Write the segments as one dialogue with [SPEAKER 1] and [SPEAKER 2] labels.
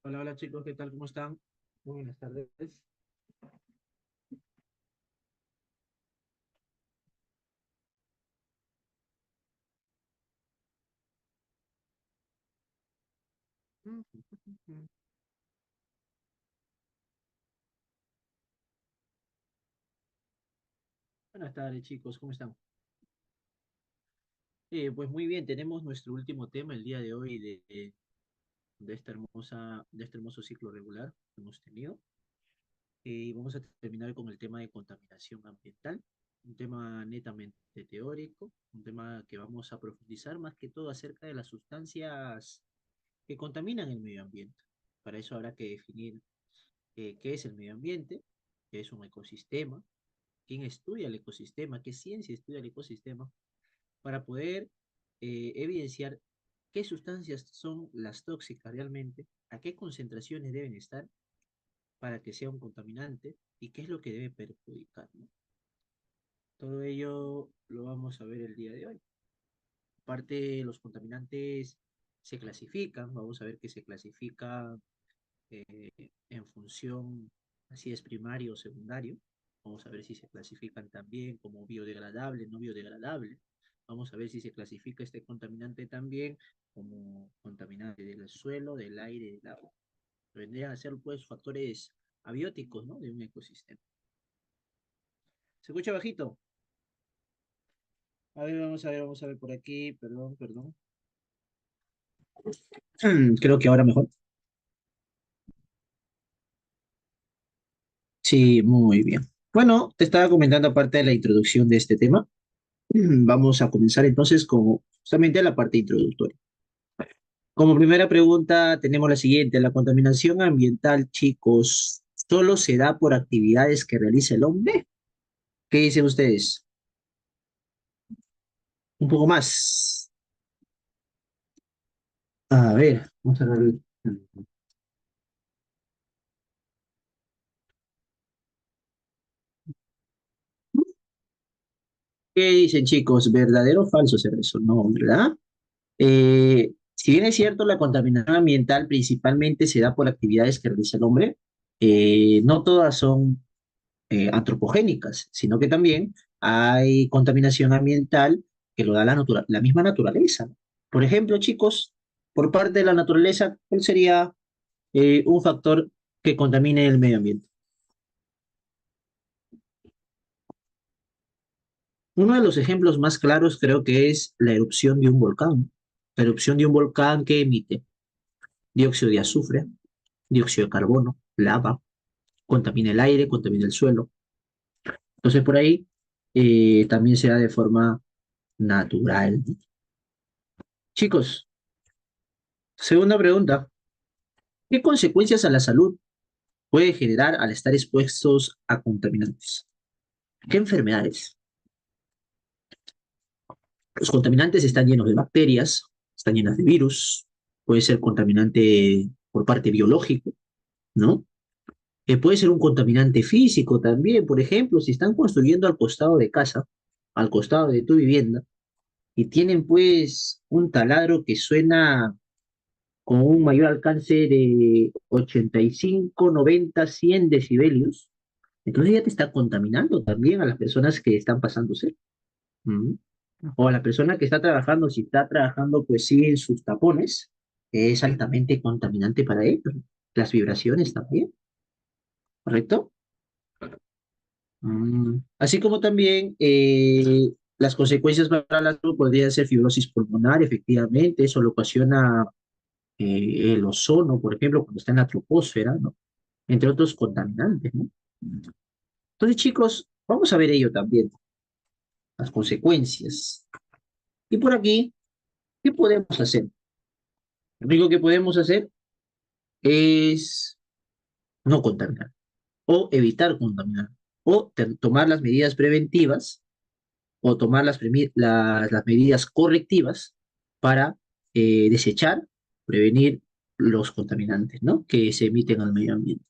[SPEAKER 1] Hola, hola chicos, ¿qué tal? ¿Cómo están? Muy buenas tardes. Buenas tardes chicos, ¿cómo están? Pues muy bien, tenemos nuestro último tema el día de hoy de de este hermoso ciclo regular que hemos tenido. Y vamos a terminar con el tema de contaminación ambiental, un tema netamente teórico, un tema que vamos a profundizar más que todo acerca de las sustancias que contaminan el medio ambiente. Para eso habrá que definir qué es el medio ambiente, qué es un ecosistema, quién estudia el ecosistema, qué ciencia estudia el ecosistema, para poder evidenciar qué sustancias son las tóxicas realmente, a qué concentraciones deben estar para que sea un contaminante y qué es lo que debe perjudicar, ¿no? Todo ello lo vamos a ver el día de hoy. Aparte, los contaminantes se clasifican, vamos a ver que se clasifican en función, así es primario o secundario. Vamos a ver si se clasifican también como biodegradable, no biodegradable. Vamos a ver si se clasifica este contaminante también como contaminante del suelo, del aire, del agua. Vendrían a ser pues factores abióticos, ¿no? De un ecosistema. ¿Se escucha bajito? A ver, vamos a ver por aquí, perdón, perdón. Creo que ahora mejor. Sí, muy bien. Bueno, te estaba comentando aparte de la introducción de este tema. Vamos a comenzar entonces con justamente la parte introductoria. Como primera pregunta tenemos la siguiente. ¿La contaminación ambiental, chicos, solo se da por actividades que realiza el hombre? ¿Qué dicen ustedes? Un poco más. A ver, vamos a ver. ¿Qué dicen, chicos? ¿Verdadero o falso será eso? No, ¿verdad? Si bien es cierto, la contaminación ambiental principalmente se da por actividades que realiza el hombre, no todas son antropogénicas, sino que también hay contaminación ambiental que lo da la misma naturaleza. Por ejemplo, chicos, por parte de la naturaleza, ¿cuál sería un factor que contamine el medio ambiente? Uno de los ejemplos más claros creo que es la erupción de un volcán. La erupción de un volcán que emite dióxido de azufre, dióxido de carbono, lava, contamina el aire, contamina el suelo. Entonces por ahí también se da de forma natural. Chicos, segunda pregunta. ¿Qué consecuencias a la salud puede generar al estar expuestos a contaminantes? ¿Qué enfermedades? Los contaminantes están llenos de bacterias, están llenas de virus, puede ser contaminante por parte biológico, ¿no? Puede ser un contaminante físico también, por ejemplo, si están construyendo al costado de casa, al costado de tu vivienda, y tienen pues un taladro que suena con un mayor alcance de 85, 90, 100 decibelios, entonces ya te está contaminando también a las personas que están pasándose. ¿Mm? O a la persona que está trabajando, si está trabajando pues sí en sus tapones, es altamente contaminante para ellos. Las vibraciones también, ¿correcto? Así como también las consecuencias para la salud podrían ser fibrosis pulmonar, efectivamente, eso lo ocasiona el ozono, por ejemplo, cuando está en la troposfera, ¿no? Entre otros contaminantes, ¿no? Entonces, chicos, vamos a ver ello también, las consecuencias. Y por aquí, ¿qué podemos hacer? Lo único que podemos hacer es no contaminar o evitar contaminar o tomar las medidas preventivas o tomar las medidas correctivas para desechar, prevenir los contaminantes, ¿no? Que se emiten al medio ambiente.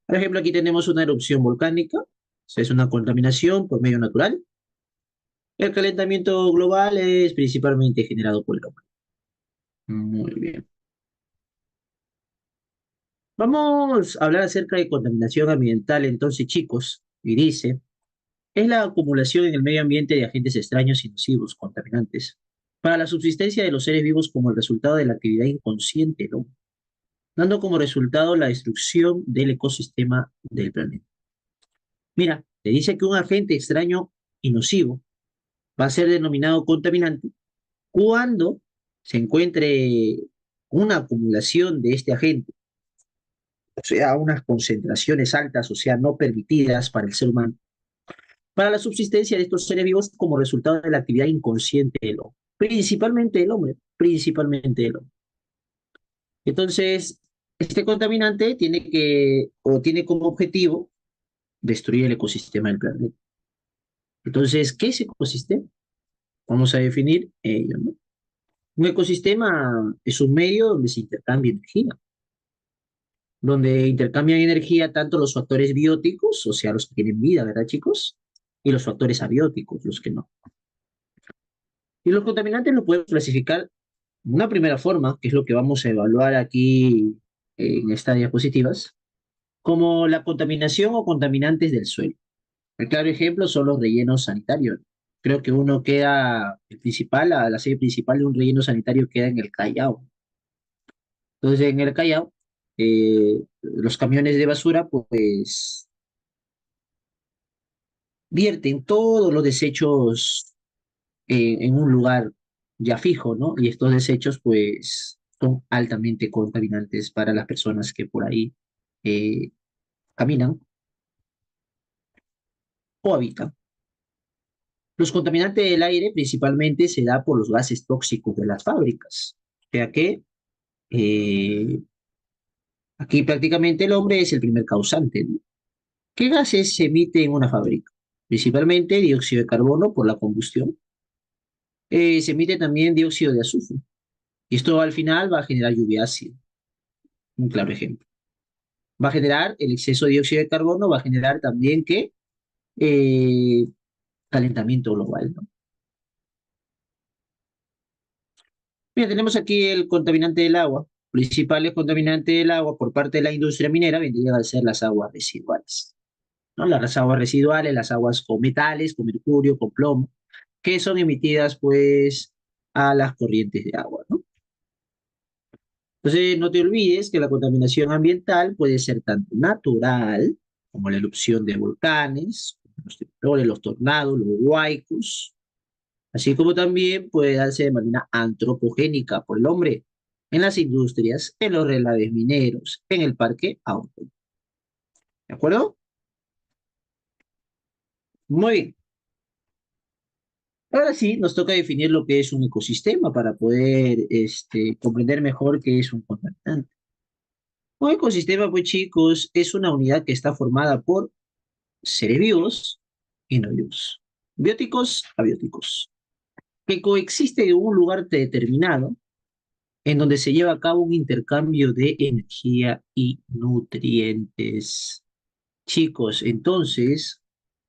[SPEAKER 1] Por ejemplo, aquí tenemos una erupción volcánica, o sea, es una contaminación por medio natural. El calentamiento global es principalmente generado por el hombre. Muy bien. Vamos a hablar acerca de contaminación ambiental, entonces, chicos, y dice, es la acumulación en el medio ambiente de agentes extraños y nocivos, contaminantes, para la subsistencia de los seres vivos como el resultado de la actividad inconsciente, ¿no? Dando como resultado la destrucción del ecosistema del planeta. Mira, te dice que un agente extraño y nocivo va a ser denominado contaminante cuando se encuentre una acumulación de este agente, o sea, unas concentraciones altas, o sea, no permitidas para el ser humano, para la subsistencia de estos seres vivos como resultado de la actividad inconsciente del hombre, principalmente el hombre, principalmente el hombre. Entonces, este contaminante tiene que, o tiene como objetivo, destruir el ecosistema del planeta. Entonces, ¿qué es ecosistema? Vamos a definir ello, ¿no? Un ecosistema es un medio donde se intercambia energía, donde intercambian energía tanto los factores bióticos, o sea, los que tienen vida, ¿verdad, chicos? Y los factores abióticos, los que no. Y los contaminantes los podemos clasificar de una primera forma, que es lo que vamos a evaluar aquí en estas diapositivas, como la contaminación o contaminantes del suelo. El claro ejemplo son los rellenos sanitarios. Creo que uno queda, el principal, la sede principal de un relleno sanitario queda en el Callao. Entonces, en el Callao, los camiones de basura, pues, vierten todos los desechos en un lugar ya fijo, ¿no? Y estos desechos, pues, son altamente contaminantes para las personas que por ahí eh, caminan o habitan. Los contaminantes del aire principalmente se da por los gases tóxicos de las fábricas. O sea que eh, aquí prácticamente el hombre es el primer causante, ¿no? ¿Qué gases se emite en una fábrica? Principalmente dióxido de carbono por la combustión. Se emite también dióxido de azufre. Y esto al final va a generar lluvia ácida. Un claro ejemplo. Va a generar el exceso de dióxido de carbono, va a generar también que eh, calentamiento global, ¿no? Mira, tenemos aquí el contaminante del agua. Principales contaminantes del agua por parte de la industria minera vendrían a ser las aguas residuales, ¿no? Las aguas residuales, las aguas con metales, con mercurio, con plomo, que son emitidas pues a las corrientes de agua, ¿no? Entonces, no te olvides que la contaminación ambiental puede ser tanto natural, como la erupción de volcanes, los temblores, los tornados, los huaicos, así como también puede darse de manera antropogénica por el hombre en las industrias, en los relaves mineros, en el parque auto. ¿De acuerdo? Muy bien. Ahora sí, nos toca definir lo que es un ecosistema para poder comprender mejor qué es un contaminante. Un ecosistema, pues chicos, es una unidad que está formada por seres vivos y no vivos, bióticos, abióticos, que coexisten en un lugar determinado en donde se lleva a cabo un intercambio de energía y nutrientes. Chicos, entonces,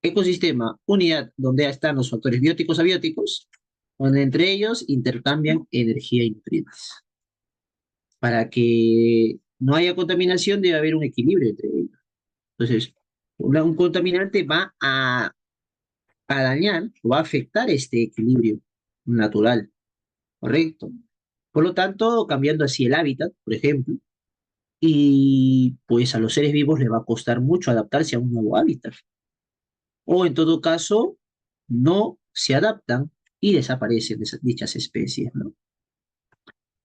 [SPEAKER 1] ecosistema, unidad donde están los factores bióticos, abióticos, donde entre ellos intercambian energía y nutrientes. Para que no haya contaminación debe haber un equilibrio entre ellos. Entonces, un contaminante va a dañar o va a afectar este equilibrio natural, ¿correcto? Por lo tanto, cambiando así el hábitat, por ejemplo, y pues a los seres vivos les va a costar mucho adaptarse a un nuevo hábitat. O en todo caso, no se adaptan y desaparecen de dichas especies, ¿no?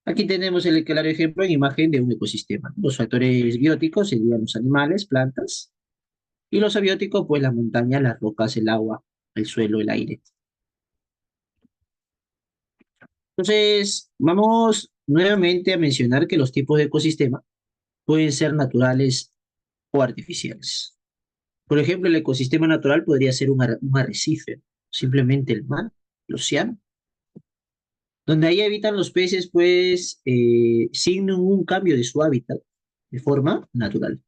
[SPEAKER 1] Aquí tenemos el claro ejemplo en imagen de un ecosistema. Los factores bióticos serían los animales, plantas, y los abióticos, pues las montañas, las rocas, el agua, el suelo, el aire. Entonces, vamos nuevamente a mencionar que los tipos de ecosistema pueden ser naturales o artificiales. Por ejemplo, el ecosistema natural podría ser un arrecife, simplemente el mar, el océano, donde ahí habitan los peces, pues, sin ningún cambio de su hábitat, de forma natural.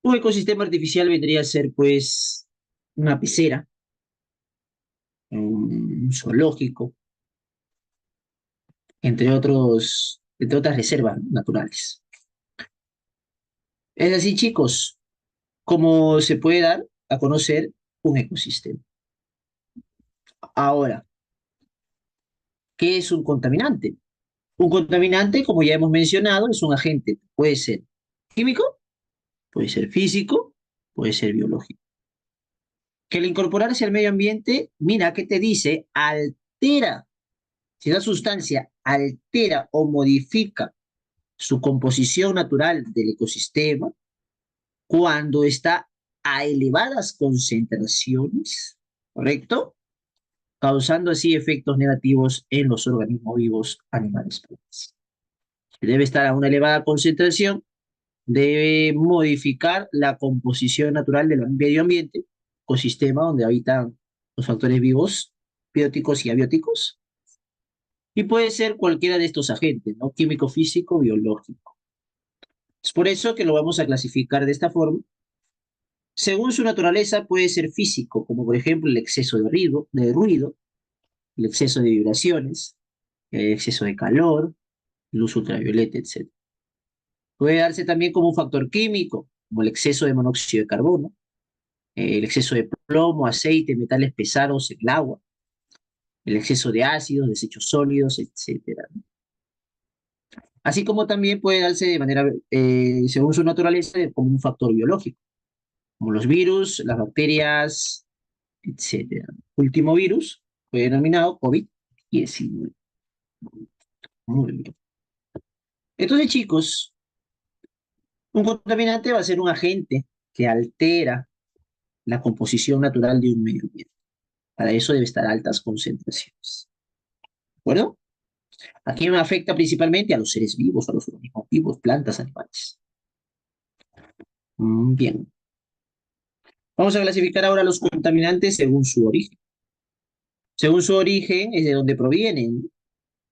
[SPEAKER 1] Un ecosistema artificial vendría a ser, pues, una pecera, un zoológico, entre otras reservas naturales. Es así, chicos, como se puede dar a conocer un ecosistema. Ahora, ¿qué es un contaminante? Un contaminante, como ya hemos mencionado, es un agente. Puede ser químico, puede ser físico, puede ser biológico. Que al incorporarse al medio ambiente, mira, ¿qué te dice? Altera. Si la sustancia altera o modifica su composición natural del ecosistema, cuando está a elevadas concentraciones, ¿correcto? Causando así efectos negativos en los organismos vivos, animales, plantas. Debe estar a una elevada concentración, debe modificar la composición natural del medio ambiente, ecosistema donde habitan los factores vivos, bióticos y abióticos, y puede ser cualquiera de estos agentes, ¿no? Químico, físico, biológico. Es por eso que lo vamos a clasificar de esta forma. Según su naturaleza, puede ser físico, como por ejemplo el exceso de ruido, el exceso de vibraciones, el exceso de calor, luz ultravioleta, etc. Puede darse también como un factor químico, como el exceso de monóxido de carbono, el exceso de plomo, aceite, metales pesados en el agua, el exceso de ácidos, desechos sólidos, etc. Así como también puede darse de manera, según su naturaleza, como un factor biológico, como los virus, las bacterias, etc. Último virus fue denominado COVID-19. Muy bien. Entonces, chicos, un contaminante va a ser un agente que altera la composición natural de un medio ambiente. Para eso debe estar a altas concentraciones. ¿De acuerdo? ¿A quién afecta principalmente? A los seres vivos, a los organismos vivos, plantas, animales. Bien. Vamos a clasificar ahora los contaminantes según su origen. Según su origen es de donde provienen.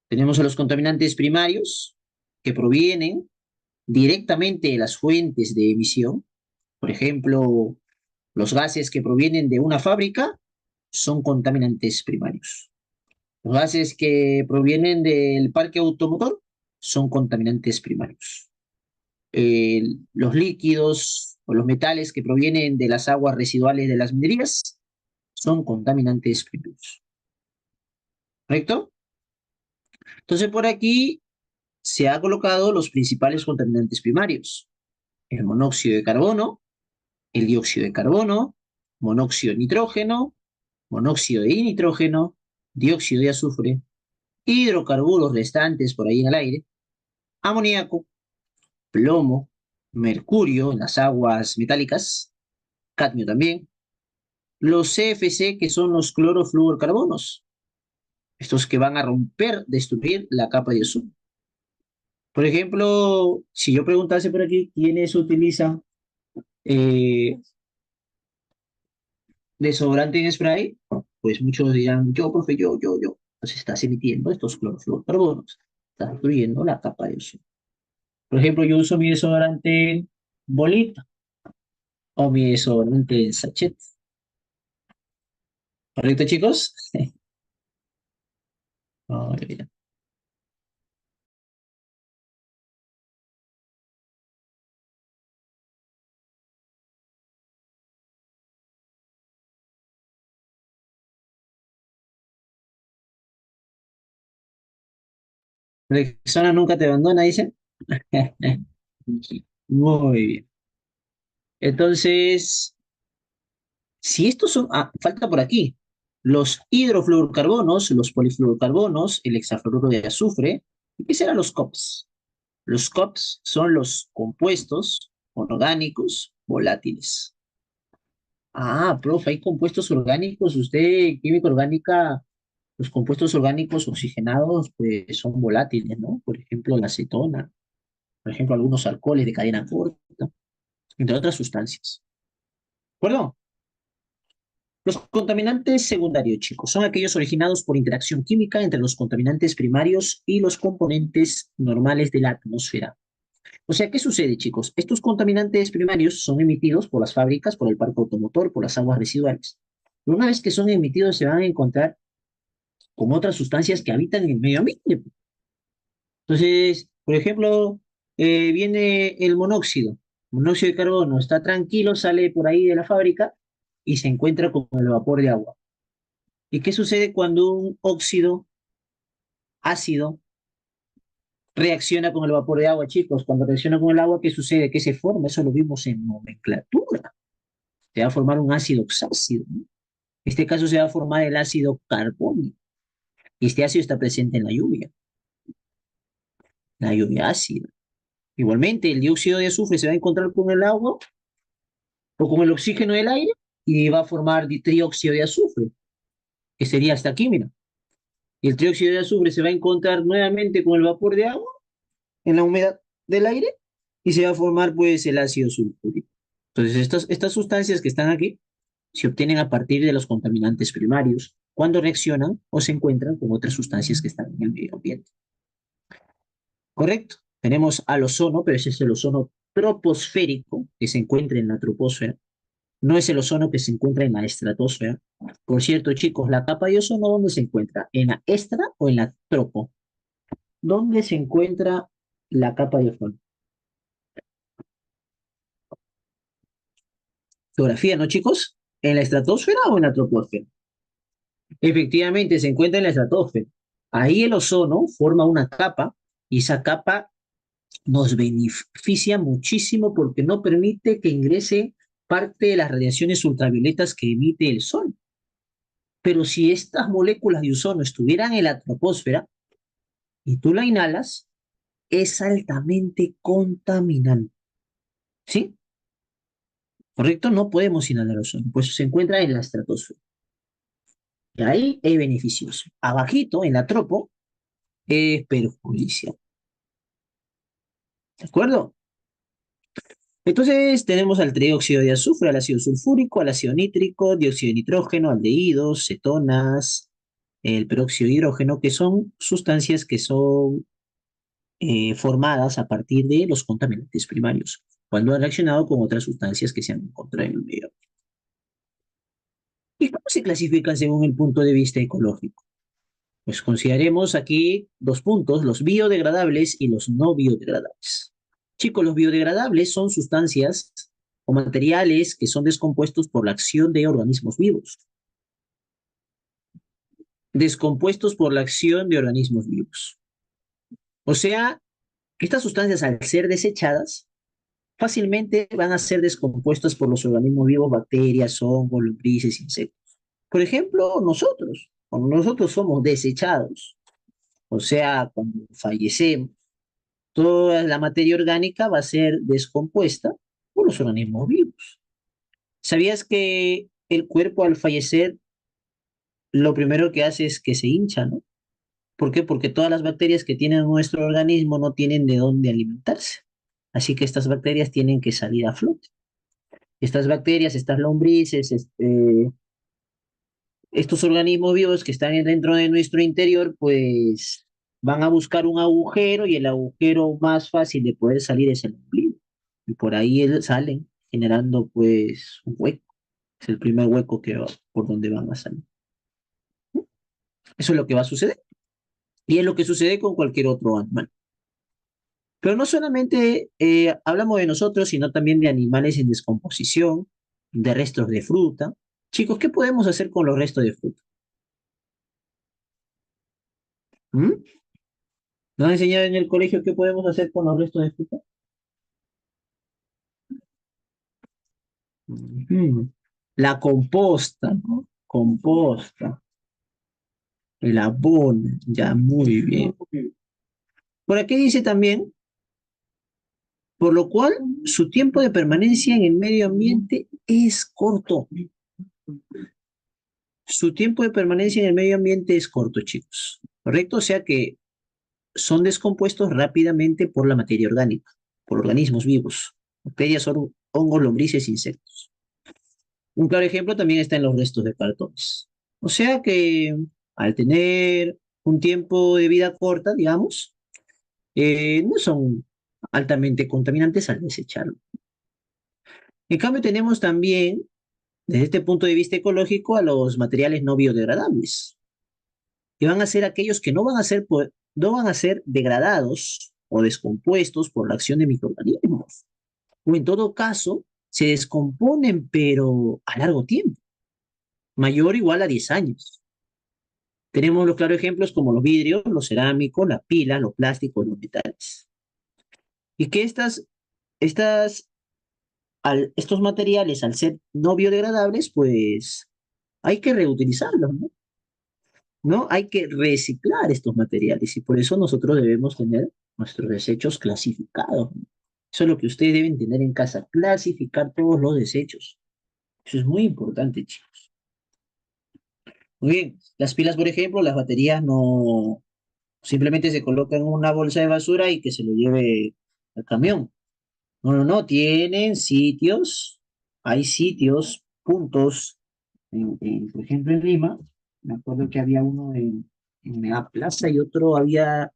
[SPEAKER 1] Tenemos a los contaminantes primarios, que provienen directamente de las fuentes de emisión. Por ejemplo, los gases que provienen de una fábrica son contaminantes primarios. Los gases que provienen del parque automotor son contaminantes primarios. Los líquidos o los metales que provienen de las aguas residuales de las minerías son contaminantes primarios. ¿Correcto? Entonces, por aquí se ha colocado los principales contaminantes primarios. El monóxido de carbono, el dióxido de carbono, monóxido de nitrógeno, monóxido de nitrógeno, dióxido de azufre, hidrocarburos restantes por ahí en el aire, amoníaco, plomo, mercurio en las aguas metálicas, cadmio también, los CFC que son los clorofluorcarbonos, estos que van a romper, destruir la capa de ozono. Por ejemplo, si yo preguntase por aquí quiénes utilizan eh, desodorante en spray, pues muchos dirán, yo, profe, yo. Entonces estás emitiendo estos clorofluorcarbonos, estás destruyendo la capa de ozono. Por ejemplo, yo uso mi desodorante en bolita o mi desodorante en sachet. ¿Correcto, chicos? Muy bien. Rexona nunca te abandona, dicen. Muy bien. Entonces, si estos son, falta por aquí, los hidrofluorocarbonos, los polifluorocarbonos, el hexafluoruro de azufre, ¿y qué serán los COPS? Los COPS son los compuestos orgánicos volátiles. Profe, hay compuestos orgánicos, usted, química orgánica, los compuestos orgánicos oxigenados, pues son volátiles, ¿no? Por ejemplo, la acetona, por ejemplo, algunos alcoholes de cadena corta, entre otras sustancias. ¿De acuerdo? Los contaminantes secundarios, chicos, son aquellos originados por interacción química entre los contaminantes primarios y los componentes normales de la atmósfera. O sea, ¿qué sucede, chicos? Estos contaminantes primarios son emitidos por las fábricas, por el parque automotor, por las aguas residuales. Pero una vez que son emitidos, se van a encontrar con otras sustancias que habitan en el medio ambiente. Entonces, por ejemplo, viene el monóxido. Monóxido de carbono está tranquilo, sale por ahí de la fábrica y se encuentra con el vapor de agua. ¿Y qué sucede cuando un óxido ácido reacciona con el vapor de agua, chicos? Cuando reacciona con el agua, ¿qué sucede? ¿Qué se forma? Eso lo vimos en nomenclatura. Se va a formar un ácido oxácido, ¿no? En este caso se va a formar el ácido carbónico. Y este ácido está presente en la lluvia ácida. Igualmente, el dióxido de azufre se va a encontrar con el agua o con el oxígeno del aire y va a formar trióxido de azufre, que sería hasta aquí, mira. Y el trióxido de azufre se va a encontrar nuevamente con el vapor de agua en la humedad del aire y se va a formar pues el ácido sulfúrico. Entonces, estas sustancias que están aquí se obtienen a partir de los contaminantes primarios cuando reaccionan o se encuentran con otras sustancias que están en el medio ambiente. ¿Correcto? Tenemos al ozono, pero ese es el ozono troposférico que se encuentra en la troposfera. No es el ozono que se encuentra en la estratosfera. Por cierto, chicos, la capa de ozono, ¿dónde se encuentra? ¿En la extra o en la tropo? ¿Dónde se encuentra la capa de ozono? Geografía, ¿no, chicos? ¿En la estratosfera o en la troposfera? Efectivamente, se encuentra en la estratosfera. Ahí el ozono forma una capa y esa capa nos beneficia muchísimo porque no permite que ingrese parte de las radiaciones ultravioletas que emite el sol. Pero si estas moléculas de ozono estuvieran en la troposfera y tú la inhalas, es altamente contaminante. ¿Sí? ¿Correcto? No podemos inhalar ozono, pues se encuentra en la estratosfera. Y ahí es beneficioso. Abajito, en la tropo, es perjudicial. ¿De acuerdo? Entonces tenemos al trióxido de azufre, al ácido sulfúrico, al ácido nítrico, dióxido de nitrógeno, aldehídos, cetonas, el peróxido de hidrógeno, que son sustancias que son formadas a partir de los contaminantes primarios, cuando han reaccionado con otras sustancias que se han encontrado en el medio. ¿Y cómo se clasifican según el punto de vista ecológico? Pues consideremos aquí dos puntos, los biodegradables y los no biodegradables. Chicos, los biodegradables son sustancias o materiales que son descompuestos por la acción de organismos vivos. Descompuestos por la acción de organismos vivos. O sea, que estas sustancias al ser desechadas fácilmente van a ser descompuestas por los organismos vivos, bacterias, hongos, lombrices, insectos. Por ejemplo, nosotros, cuando nosotros somos desechados, o sea, cuando fallecemos, toda la materia orgánica va a ser descompuesta por los organismos vivos. ¿Sabías que el cuerpo al fallecer lo primero que hace es que se hincha, ¿no? ¿Por qué? Porque todas las bacterias que tiene nuestro organismo no tienen de dónde alimentarse. Así que estas bacterias tienen que salir a flote. Estas bacterias, estas lombrices, estos organismos vivos que están dentro de nuestro interior, pues van a buscar un agujero y el agujero más fácil de poder salir es el ombligo. Y por ahí salen generando pues un hueco. Es el primer hueco que va, por donde van a salir. Eso es lo que va a suceder. Y es lo que sucede con cualquier otro animal. Pero no solamente hablamos de nosotros, sino también de animales en descomposición, de restos de fruta. Chicos, ¿qué podemos hacer con los restos de fruta? ¿Mm? ¿Nos han enseñado en el colegio qué podemos hacer con los restos de fruta? Ujú. La composta, ¿no? Composta, el abono, ya muy bien. Por aquí dice también, por lo cual su tiempo de permanencia en el medio ambiente es corto. Su tiempo de permanencia en el medio ambiente es corto, chicos. ¿Correcto? O sea que son descompuestos rápidamente por la materia orgánica, por organismos vivos, bacterias, hongos, lombrices, insectos. Un claro ejemplo también está en los restos de cartones. O sea que al tener un tiempo de vida corta, digamos, no son altamente contaminantes al desecharlo. En cambio, tenemos también, desde este punto de vista ecológico, a los materiales no biodegradables, que van a ser aquellos que no van a ser degradados o descompuestos por la acción de microorganismos. o en todo caso, se descomponen, pero a largo tiempo, mayor o igual a 10 años. Tenemos los claros ejemplos como los vidrios, los cerámicos, las pilas, los plásticos, los metales. Y que estos materiales, al ser no biodegradables, pues hay que reutilizarlos, ¿no? ¿No? Hay que reciclar estos materiales y por eso nosotros debemos tener nuestros desechos clasificados, ¿no? Eso es lo que ustedes deben tener en casa, clasificar todos los desechos. Eso es muy importante, chicos. Muy bien, las pilas, por ejemplo, las baterías no simplemente se colocan en una bolsa de basura y que se lo lleve al camión. No, no, no, tienen sitios, hay sitios, puntos, por ejemplo en Lima, me acuerdo que había uno en Mega Plaza y otro había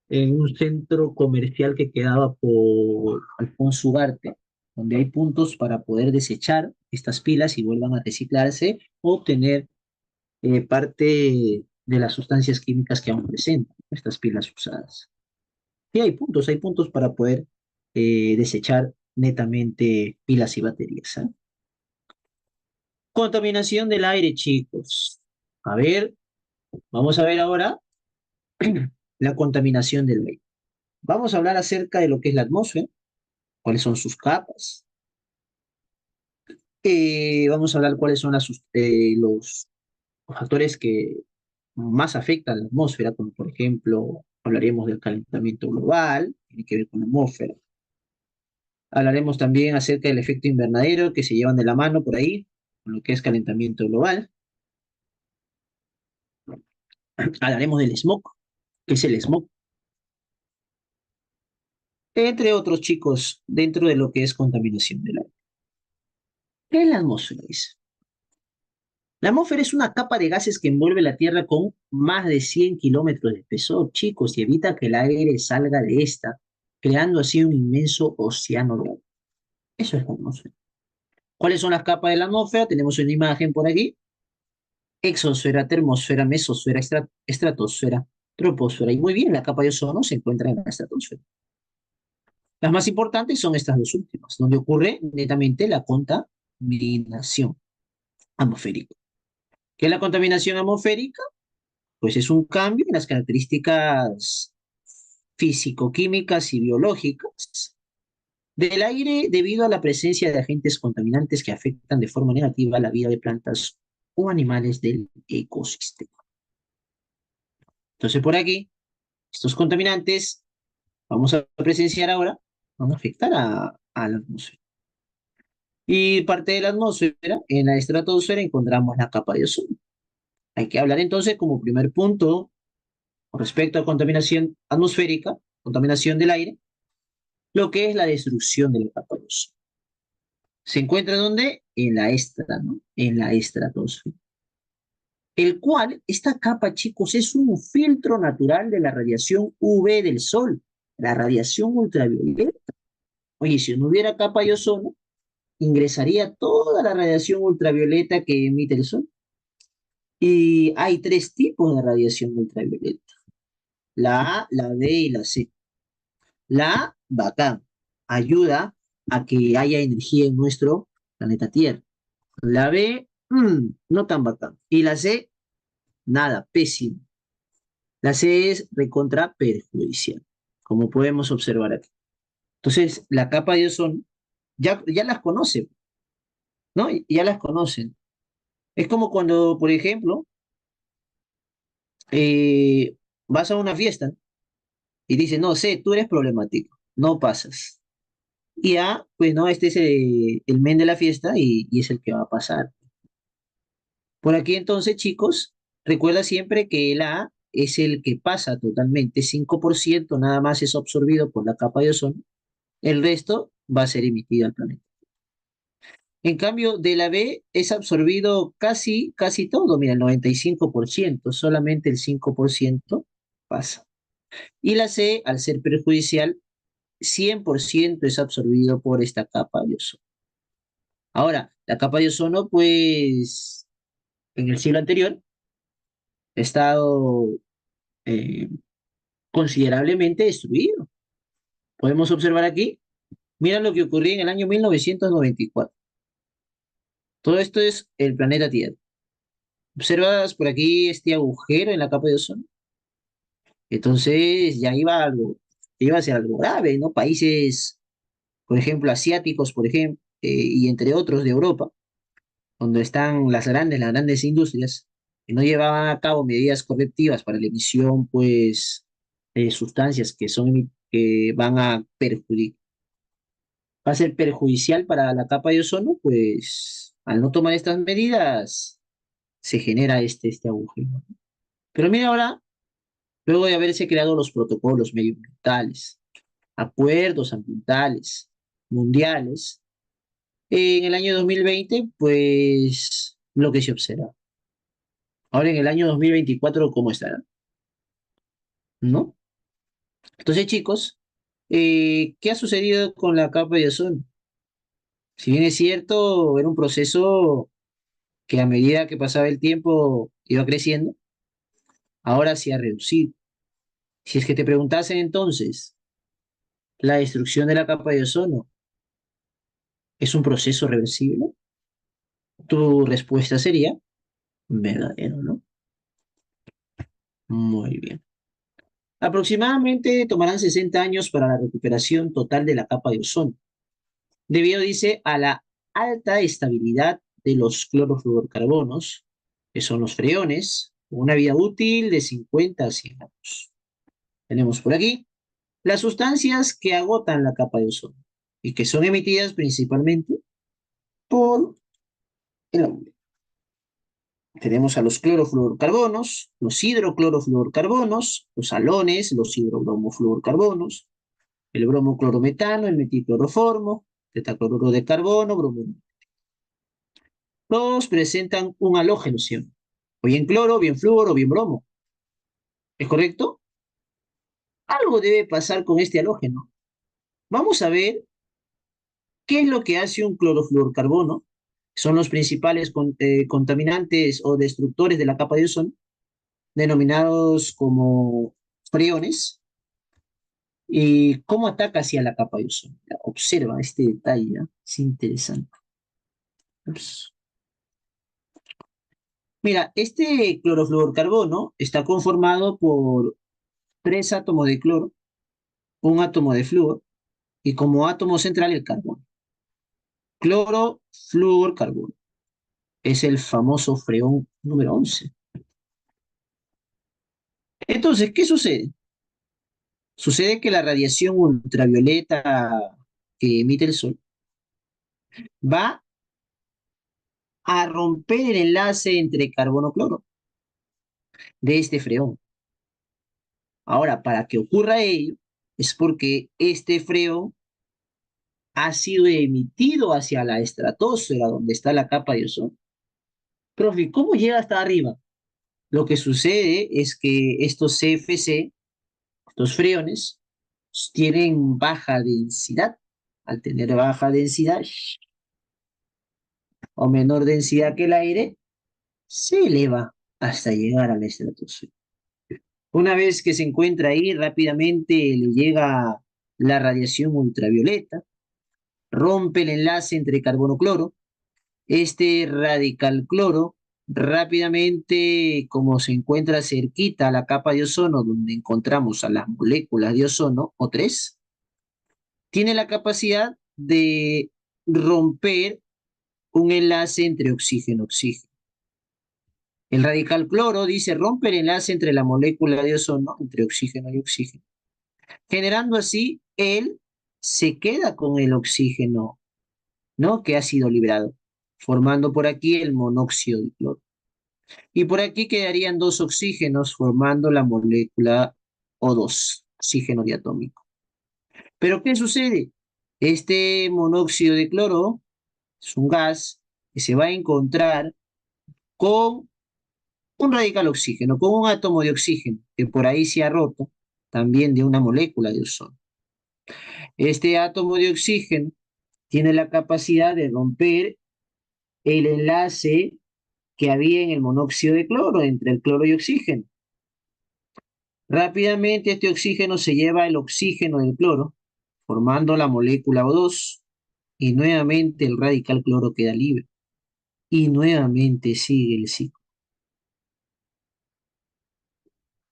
[SPEAKER 1] en un centro comercial que quedaba por Alfonso Ugarte, donde hay puntos para poder desechar estas pilas y vuelvan a reciclarse o tener parte de las sustancias químicas que aún presentan estas pilas usadas. Y hay puntos para poder desechar netamente pilas y baterías, ¿eh? Contaminación del aire, chicos. A ver, vamos a ver ahora la contaminación del aire. Vamos a hablar acerca de lo que es la atmósfera, cuáles son sus capas. Vamos a hablar cuáles son los factores que más afectan a la atmósfera, como por ejemplo, hablaremos del calentamiento global, tiene que ver con la atmósfera. Hablaremos también acerca del efecto invernadero que se llevan de la mano por ahí, con lo que es calentamiento global. Hablaremos del smog, que es el smog, entre otros chicos, dentro de lo que es contaminación del aire. ¿Qué es la atmósfera? Dice? La atmósfera es una capa de gases que envuelve la Tierra con más de 100 kilómetros de espesor, chicos, y evita que el aire salga de esta, creando así un inmenso océano de agua. Eso es la atmósfera. ¿Cuáles son las capas de la atmósfera? Tenemos una imagen por aquí. Exosfera, termosfera, mesosfera, estratosfera, troposfera. Y muy bien, la capa de ozono se encuentra en la estratosfera. Las más importantes son estas dos últimas, donde ocurre netamente la contaminación atmosférica. ¿Qué es la contaminación atmosférica? Pues es un cambio en las características físico-químicas y biológicas del aire debido a la presencia de agentes contaminantes que afectan de forma negativa la vida de plantas o animales del ecosistema. Entonces, por aquí, estos contaminantes, vamos a presenciar ahora, van a afectar a la atmósfera. Y parte de la atmósfera, en la estratosfera, encontramos la capa de ozono. Hay que hablar entonces como primer punto con respecto a contaminación atmosférica, contaminación del aire, lo que es la destrucción de la capa de ozono. ¿Se encuentra dónde? En la ¿no? En la estratosfera. El cual, esta capa, chicos, es un filtro natural de la radiación UV del Sol, la radiación ultravioleta. Oye, si no hubiera capa de ozono, ingresaría toda la radiación ultravioleta que emite el Sol. Y hay tres tipos de radiación ultravioleta: la A, la B y la C. La A, bacán, ayuda a que haya energía en nuestro planeta Tierra. La B, no tan bacán. Y la C, nada, pésimo. La C es recontra perjudicial, como podemos observar aquí. Entonces, la capa de ozono, ya las conocen, ¿no? Ya las conocen. Es como cuando, por ejemplo, vas a una fiesta, ¿no? Y dicen, no sé, tú eres problemático, no pasas. Y A, pues no, este es el men de la fiesta y es el que va a pasar. Por aquí entonces, chicos, recuerda siempre que el A es el que pasa totalmente, 5% nada más es absorbido por la capa de ozono, el resto va a ser emitido al planeta. En cambio, de la B es absorbido casi todo, mira, el 95%, solamente el 5% pasa. Y la C, al ser perjudicial, 100% es absorbido por esta capa de ozono. Ahora, la capa de ozono, pues, en el siglo anterior, ha estado eh, considerablemente destruido. Podemos observar aquí Mira lo que ocurrió en el año 1994. Todo esto es el planeta Tierra. Observas por aquí este agujero en la capa de ozono. Entonces ya iba a ser algo grave, ¿no? Países, por ejemplo, asiáticos, por ejemplo, y entre otros de Europa, donde están las grandes industrias, que no llevaban a cabo medidas correctivas para la emisión, pues, de sustancias que van a va a ser perjudicial para la capa de ozono, pues, al no tomar estas medidas, se genera este agujero. Pero mira ahora, luego de haberse creado los protocolos medioambientales, acuerdos ambientales mundiales, en el año 2020, pues lo que se observa. Ahora en el año 2024, ¿cómo estará? ¿No? Entonces, chicos, ¿qué ha sucedido con la capa de ozono? Si bien es cierto, era un proceso que a medida que pasaba el tiempo iba creciendo, ahora se ha reducido. Si es que te preguntasen entonces, ¿la destrucción de la capa de ozono es un proceso reversible? Tu respuesta sería verdadero, ¿no? Muy bien. Aproximadamente tomarán 60 años para la recuperación total de la capa de ozono, debido, dice, a la alta estabilidad de los clorofluorcarbonos, que son los freones, con una vida útil de 50 a 100 años. Tenemos por aquí las sustancias que agotan la capa de ozono y que son emitidas principalmente por el hombre. Tenemos a los clorofluorcarbonos, los hidroclorofluorcarbonos, los halones, los hidrobromofluorcarbonos, el bromoclorometano, el metilcloroformo, tetacloruro de carbono, bromo. Todos presentan un halógeno siempre, o bien cloro, bien flúor o bien bromo. ¿Es correcto? Algo debe pasar con este halógeno. Vamos a ver qué es lo que hace un clorofluorcarbono. Son los principales contaminantes o destructores de la capa de ozono, denominados como freones. ¿Y cómo ataca hacia la capa de ozono? Observa este detalle, ¿eh? Es interesante. Ups. Mira, este clorofluorcarbono está conformado por tres átomos de cloro, un átomo de flúor y como átomo central el carbono. Clorofluorcarbono es el famoso freón número 11. Entonces, ¿qué sucede? Sucede que la radiación ultravioleta que emite el Sol va a romper el enlace entre carbono-cloro de este freón. Ahora, para que ocurra ello, es porque este freón ha sido emitido hacia la estratosfera, donde está la capa de ozono. Profe, ¿cómo llega hasta arriba? Lo que sucede es que estos CFC, estos freones, tienen baja densidad. Al tener baja densidad o menor densidad que el aire, se eleva hasta llegar a la estratosfera. Una vez que se encuentra ahí, rápidamente le llega la radiación ultravioleta, rompe el enlace entre carbono-cloro. Este radical cloro rápidamente, como se encuentra cerquita a la capa de ozono donde encontramos a las moléculas de ozono, O3, tiene la capacidad de romper un enlace entre oxígeno-oxígeno. El radical cloro dice rompe el enlace entre la molécula de ozono, entre oxígeno y oxígeno, generando así él se queda con el oxígeno, ¿no? Que ha sido liberado, formando por aquí el monóxido de cloro. Y por aquí quedarían dos oxígenos formando la molécula O2, oxígeno diatómico. Pero ¿qué sucede? Este monóxido de cloro es un gas que se va a encontrar con un radical oxígeno, con un átomo de oxígeno que por ahí se ha roto también de una molécula de ozono. Este átomo de oxígeno tiene la capacidad de romper el enlace que había en el monóxido de cloro entre el cloro y oxígeno. Rápidamente este oxígeno se lleva el oxígeno del cloro, formando la molécula O2, y nuevamente el radical cloro queda libre, y nuevamente sigue el ciclo.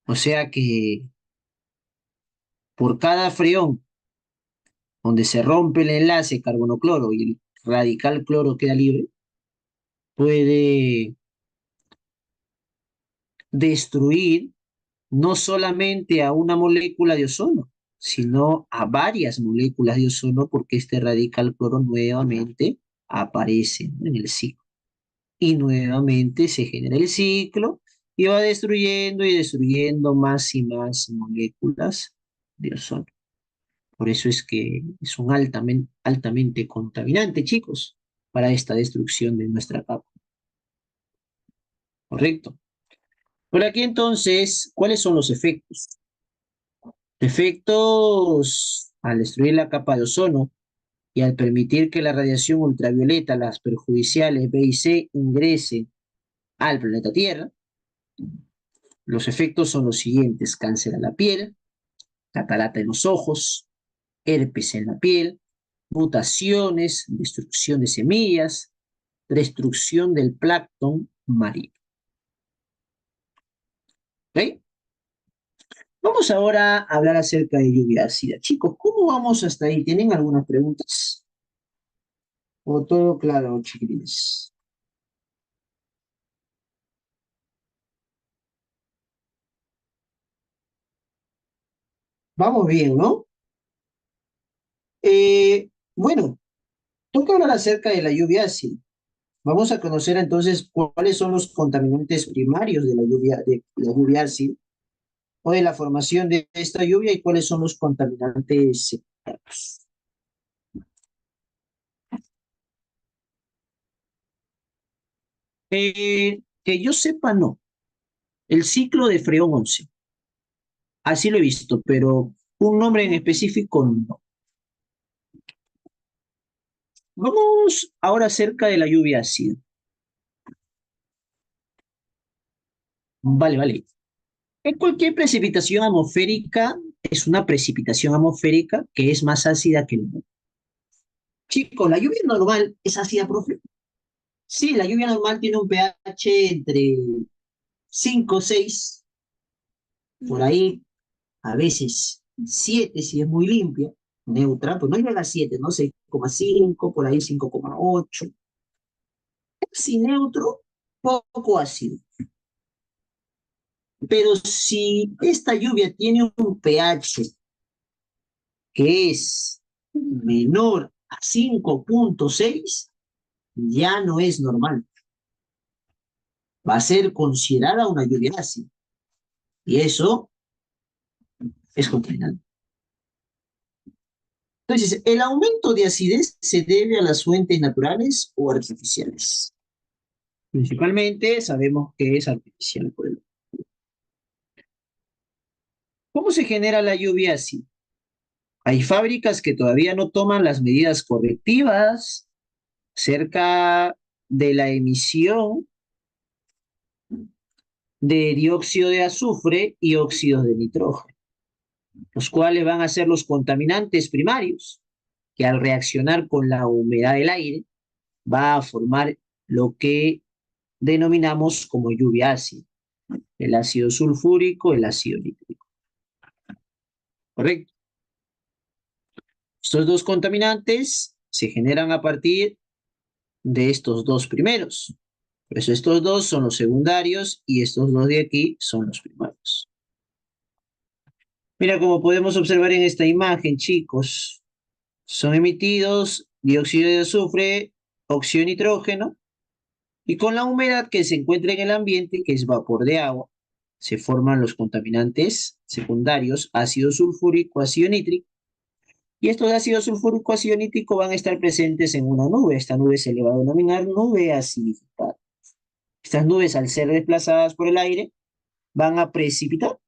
[SPEAKER 1] O sea que por cada freón donde se rompe el enlace carbono-cloro y el radical cloro queda libre, puede destruir no solamente a una molécula de ozono, sino a varias moléculas de ozono porque este radical cloro nuevamente aparece, ¿no?, en el ciclo. Y nuevamente se genera el ciclo y va destruyendo y destruyendo más y más moléculas de ozono. Por eso es que es un altamente contaminante, chicos, para esta destrucción de nuestra capa. ¿Correcto? Por aquí entonces, ¿cuáles son los efectos? Efectos al destruir la capa de ozono y al permitir que la radiación ultravioleta, las perjudiciales B y C, ingresen al planeta Tierra. Los efectos son los siguientes: cáncer a la piel, catarata en los ojos, herpes en la piel, mutaciones, destrucción de semillas, destrucción del plancton marino. ¿Ok? Vamos ahora a hablar acerca de lluvia ácida. Chicos, ¿cómo vamos hasta ahí? ¿Tienen algunas preguntas? ¿O todo claro, chiquilines? Vamos bien, ¿no? Bueno, toca hablar acerca de la lluvia ácida. Vamos a conocer entonces cuáles son los contaminantes primarios de la lluvia ácida o de la formación de esta lluvia y cuáles son los contaminantes secundarios. Que yo sepa, no. El ciclo de Freón 11. Así lo he visto, pero un nombre en específico no. Vamos ahora acerca de la lluvia ácida. Vale, vale. En cualquier precipitación atmosférica es una precipitación atmosférica que es más ácida que el agua. Chicos, la lluvia normal es ácida, profe. Sí, la lluvia normal tiene un pH entre 5 o 6, por ahí, a veces 7 si es muy limpia, neutra, pues no llega a 7, ¿no? 6,5, por ahí 5,8. Si neutro, poco ácido. Pero si esta lluvia tiene un pH que es menor a 5,6, ya no es normal. Va a ser considerada una lluvia ácida. Y eso es contaminante. Entonces, ¿el aumento de acidez se debe a las fuentes naturales o artificiales? Principalmente sabemos que es artificial. ¿Cómo se genera la lluvia ácida? Hay fábricas que todavía no toman las medidas correctivas cerca de la emisión de dióxido de azufre y óxidos de nitrógeno, los cuales van a ser los contaminantes primarios, que al reaccionar con la humedad del aire va a formar lo que denominamos como lluvia ácida, el ácido sulfúrico, el ácido nítrico. ¿Correcto? Estos dos contaminantes se generan a partir de estos dos primeros. Por eso estos dos son los secundarios y estos dos de aquí son los primarios. Mira, como podemos observar en esta imagen, chicos, son emitidos dióxido de azufre, óxido de nitrógeno, y con la humedad que se encuentra en el ambiente, que es vapor de agua, se forman los contaminantes secundarios, ácido sulfúrico, ácido nítrico, y estos ácidos sulfúrico, ácido nítrico van a estar presentes en una nube. Esta nube se le va a denominar nube acidificada. Estas nubes, al ser desplazadas por el aire, van a precipitar.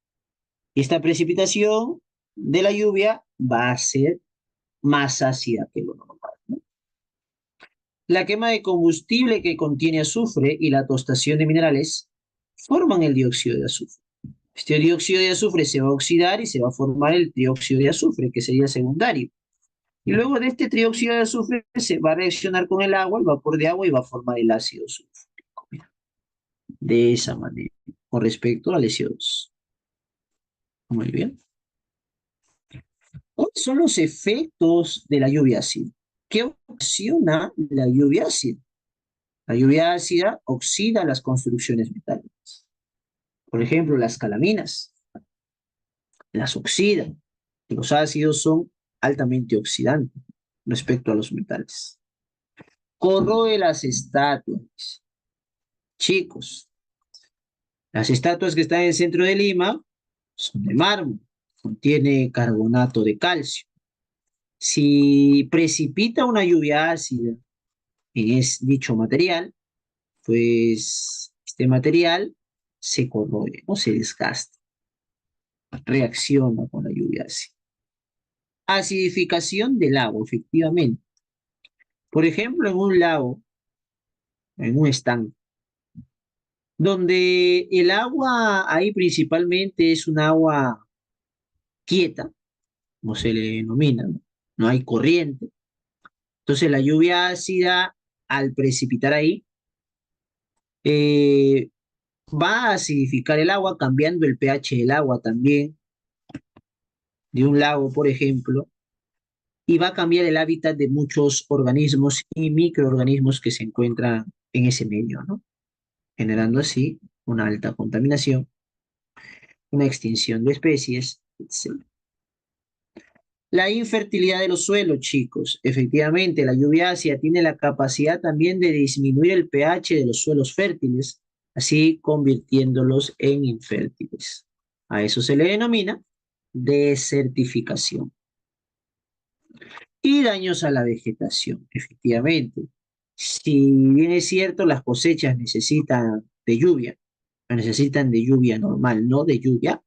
[SPEAKER 1] Y esta precipitación de la lluvia va a ser más ácida que lo normal, ¿no? La quema de combustible que contiene azufre y la tostación de minerales forman el dióxido de azufre. Este dióxido de azufre se va a oxidar y se va a formar el dióxido de azufre, que sería secundario. Y luego de este trióxido de azufre se va a reaccionar con el agua, el vapor de agua, y va a formar el ácido sulfúrico. Mira, de esa manera, con respecto al SO2. Muy bien. ¿Cuáles son los efectos de la lluvia ácida? ¿Qué ocasiona la lluvia ácida? La lluvia ácida oxida las construcciones metálicas. Por ejemplo, las calaminas las oxidan. Los ácidos son altamente oxidantes respecto a los metales. Corroe las estatuas. Chicos, las estatuas que están en el centro de Lima son de mármol, contiene carbonato de calcio. Si precipita una lluvia ácida en dicho material, pues este material se corroe o se desgasta, reacciona con la lluvia ácida. Acidificación del agua, efectivamente. Por ejemplo, en un lago, en un estanque, donde el agua ahí principalmente es un agua quieta, como se le denomina, ¿no? No hay corriente. Entonces la lluvia ácida, al precipitar ahí, eh, va a acidificar el agua, cambiando el pH del agua también, de un lago, por ejemplo, y va a cambiar el hábitat de muchos organismos y microorganismos que se encuentran en ese medio, ¿no? Generando así una alta contaminación, una extinción de especies, etc. La infertilidad de los suelos, chicos. Efectivamente, la lluvia ácida tiene la capacidad también de disminuir el pH de los suelos fértiles, así convirtiéndolos en infértiles. A eso se le denomina desertificación. Y daños a la vegetación, efectivamente. Si bien es cierto, las cosechas necesitan de lluvia, necesitan de lluvia normal, no de lluvia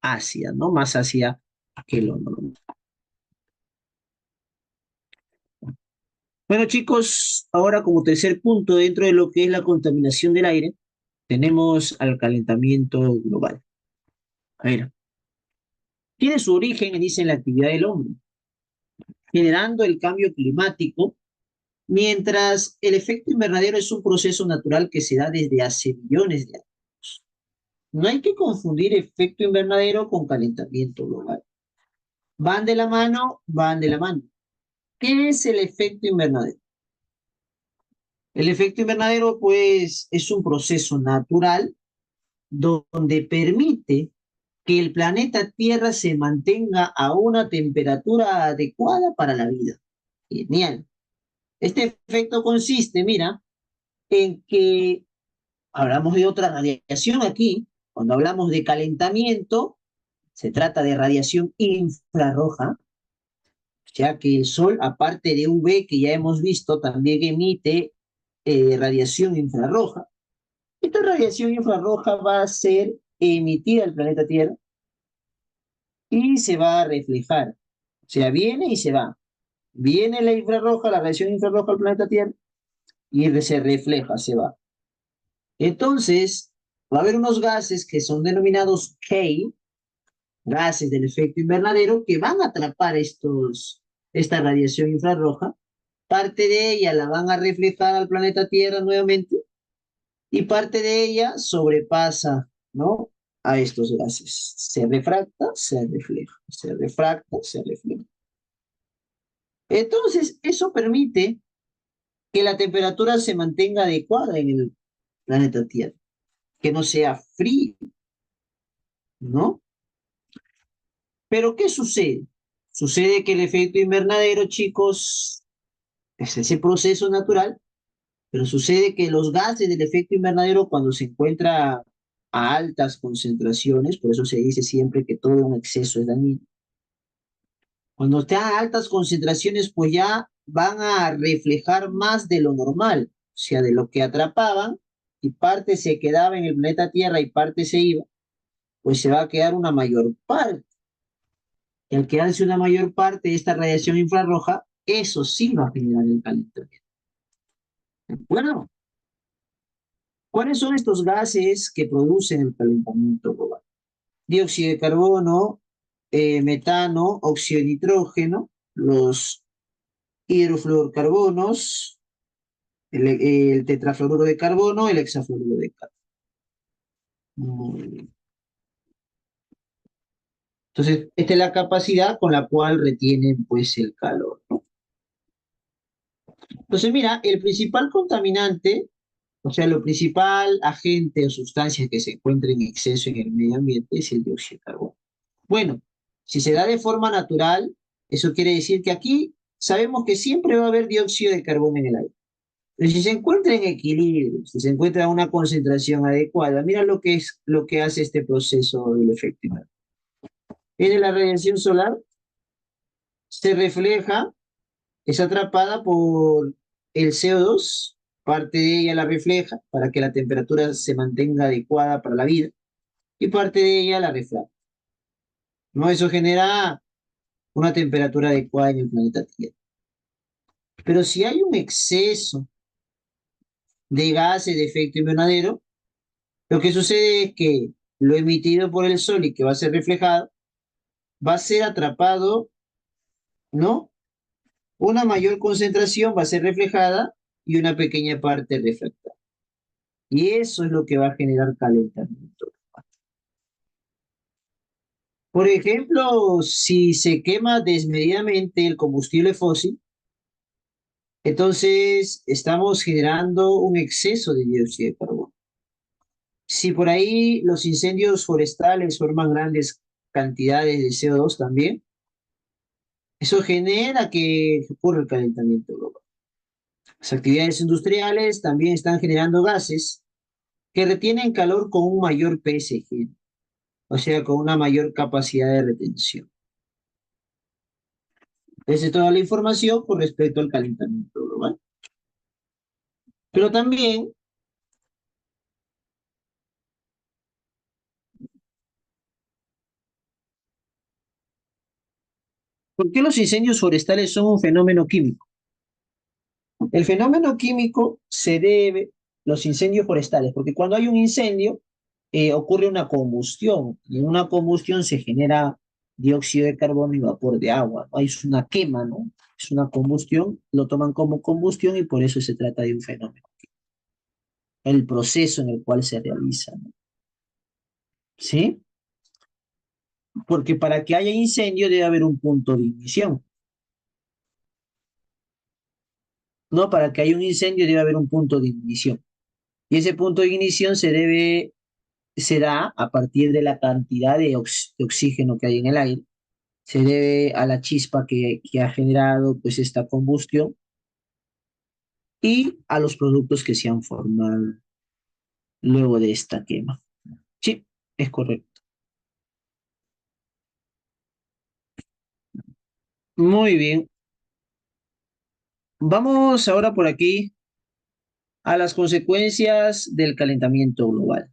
[SPEAKER 1] ácida, ¿no? Más ácida que lo normal. Bueno, chicos, ahora como tercer punto dentro de lo que es la contaminación del aire, tenemos al calentamiento global. A ver, tiene su origen, dice, en la actividad del hombre, generando el cambio climático, mientras el efecto invernadero es un proceso natural que se da desde hace millones de años. No hay que confundir efecto invernadero con calentamiento global. Van de la mano, van de la mano. ¿Qué es el efecto invernadero? El efecto invernadero, pues, es un proceso natural donde permite que el planeta Tierra se mantenga a una temperatura adecuada para la vida. Genial. Este efecto consiste, mira, en que hablamos de otra radiación aquí. Cuando hablamos de calentamiento, se trata de radiación infrarroja, ya que el Sol, aparte de UV que ya hemos visto, también emite radiación infrarroja. Esta radiación infrarroja va a ser emitida al planeta Tierra y se va a reflejar. O sea, viene y se va. Viene la infrarroja, la radiación infrarroja al planeta Tierra y se refleja, se va. Entonces, va a haber unos gases que son denominados K, gases del efecto invernadero, que van a atrapar esta radiación infrarroja. Parte de ella la van a reflejar al planeta Tierra nuevamente y parte de ella sobrepasa, ¿no? A estos gases. Se refracta, se refleja, se refracta, se refleja. Entonces, eso permite que la temperatura se mantenga adecuada en el planeta Tierra, que no sea frío, ¿no? Pero ¿qué sucede? Sucede que el efecto invernadero, chicos, es ese proceso natural, pero sucede que los gases del efecto invernadero cuando se encuentra a altas concentraciones, por eso se dice siempre que todo un exceso es dañino, cuando está a altas concentraciones, pues ya van a reflejar más de lo normal, o sea, de lo que atrapaban, y parte se quedaba en el planeta Tierra y parte se iba, pues se va a quedar una mayor parte. Y al quedarse una mayor parte de esta radiación infrarroja, eso sí va a generar el calentamiento. Bueno, ¿cuáles son estos gases que producen el calentamiento global? Dióxido de carbono, metano, óxido de nitrógeno, los hidrofluorocarbonos, el tetrafluoruro de carbono, el hexafluoruro de carbono. Muy bien. Entonces, esta es la capacidad con la cual retienen pues el calor, ¿no? Entonces, mira, el principal contaminante, o sea, lo principal agente o sustancia que se encuentra en exceso en el medio ambiente es el dióxido de carbono. Bueno, si se da de forma natural, eso quiere decir que aquí sabemos que siempre va a haber dióxido de carbono en el aire. Pero si se encuentra en equilibrio, si se encuentra una concentración adecuada, mira lo que hace este proceso del efecto invernadero. En la radiación solar se refleja, es atrapada por el CO2, parte de ella la refleja para que la temperatura se mantenga adecuada para la vida y parte de ella la refleja. ¿No? Eso genera una temperatura adecuada en el planeta Tierra. Pero si hay un exceso de gases de efecto invernadero, lo que sucede es que lo emitido por el sol y que va a ser reflejado, va a ser atrapado, ¿no? Una mayor concentración va a ser reflejada y una pequeña parte refractada. Y eso es lo que va a generar calentamiento. Por ejemplo, si se quema desmedidamente el combustible fósil, entonces estamos generando un exceso de dióxido de carbono. Si por ahí los incendios forestales forman grandes cantidades de CO2 también, eso genera que ocurra el calentamiento global. Las actividades industriales también están generando gases que retienen calor con un mayor PSG, o sea, con una mayor capacidad de retención. Esa es toda la información con respecto al calentamiento global. Pero también, ¿por qué los incendios forestales son un fenómeno químico? El fenómeno químico se debe los incendios forestales, porque cuando hay un incendio ocurre una combustión, y en una combustión se genera dióxido de carbono y vapor de agua, ¿no? Es una quema, ¿no? Es una combustión, lo toman como combustión y por eso se trata de un fenómeno. El proceso en el cual se realiza, ¿no? ¿Sí? Porque para que haya incendio debe haber un punto de ignición. No, para que haya un incendio debe haber un punto de ignición. Y ese punto de ignición se da a partir de la cantidad de oxígeno que hay en el aire. Se debe a la chispa que ha generado pues esta combustión y a los productos que se han formado luego de esta quema. Sí, es correcto. Muy bien. Vamos ahora por aquí a las consecuencias del calentamiento global.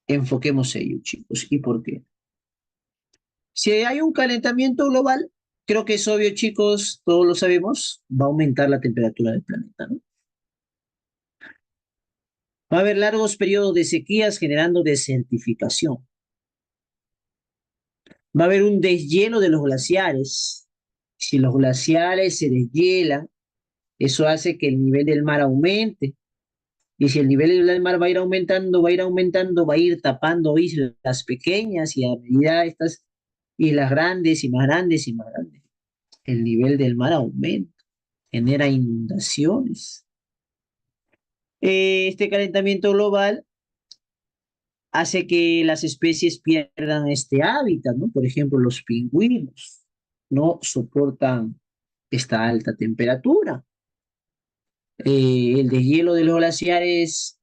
[SPEAKER 1] Enfoquemos ello, chicos. ¿Y por qué? Si hay un calentamiento global, creo que es obvio, chicos, todos lo sabemos, va a aumentar la temperatura del planeta, ¿no? Va a haber largos periodos de sequías generando desertificación. Va a haber un deshielo de los glaciares. Si los glaciares se deshielan, eso hace que el nivel del mar aumente. Y si el nivel del mar va a ir aumentando, va a ir aumentando, va a ir tapando islas pequeñas y a medida estas islas grandes y más grandes y más grandes, el nivel del mar aumenta, genera inundaciones. Este calentamiento global hace que las especies pierdan este hábitat, ¿no? Por ejemplo, los pingüinos no soportan esta alta temperatura. El deshielo de los glaciares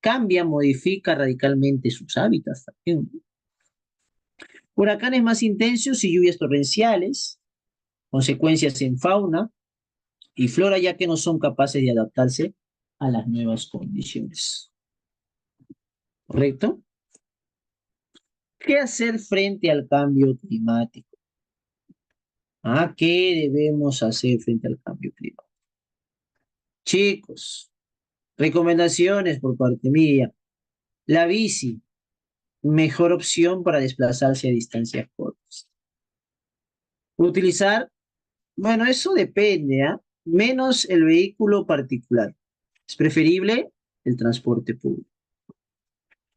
[SPEAKER 1] cambia, modifica radicalmente sus hábitats también. Huracanes más intensos y lluvias torrenciales, consecuencias en fauna y flora, ya que no son capaces de adaptarse a las nuevas condiciones. ¿Correcto? ¿Qué hacer frente al cambio climático? ¿Qué debemos hacer frente al cambio climático? Chicos, recomendaciones por parte mía. La bici, mejor opción para desplazarse a distancias cortas. Utilizar Bueno, eso depende, ¿ah? Menos el vehículo particular. Es preferible el transporte público.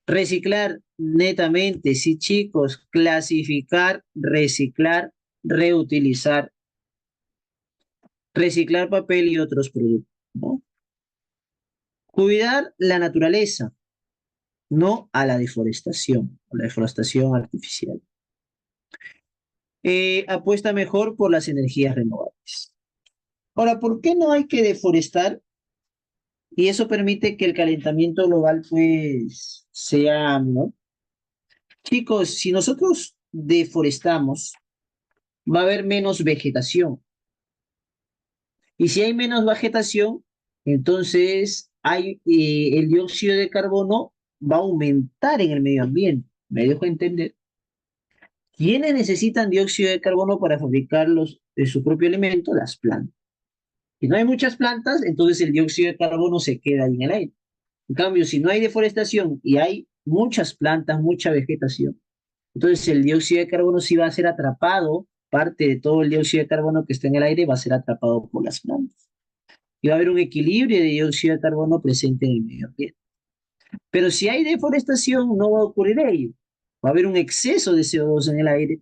[SPEAKER 1] Reciclar netamente, sí, chicos. Clasificar, reciclar, reutilizar, reciclar papel y otros productos, ¿no? Cuidar la naturaleza, no a la deforestación artificial. Apuesta mejor por las energías renovables. Ahora, ¿por qué no hay que deforestar? Y eso permite que el calentamiento global, pues, sea, ¿no? Chicos, si nosotros deforestamos, va a haber menos vegetación. Y si hay menos vegetación, entonces el dióxido de carbono va a aumentar en el medio ambiente. ¿Me dejo entender? ¿Quiénes necesitan dióxido de carbono para fabricar su propio alimento? Las plantas. Si no hay muchas plantas, entonces el dióxido de carbono se queda ahí en el aire. En cambio, si no hay deforestación y hay muchas plantas, mucha vegetación, entonces el dióxido de carbono sí va a ser atrapado, parte de todo el dióxido de carbono que está en el aire va a ser atrapado por las plantas. Y va a haber un equilibrio de dióxido de carbono presente en el medio ambiente. Pero si hay deforestación, no va a ocurrir ello. Va a haber un exceso de CO2 en el aire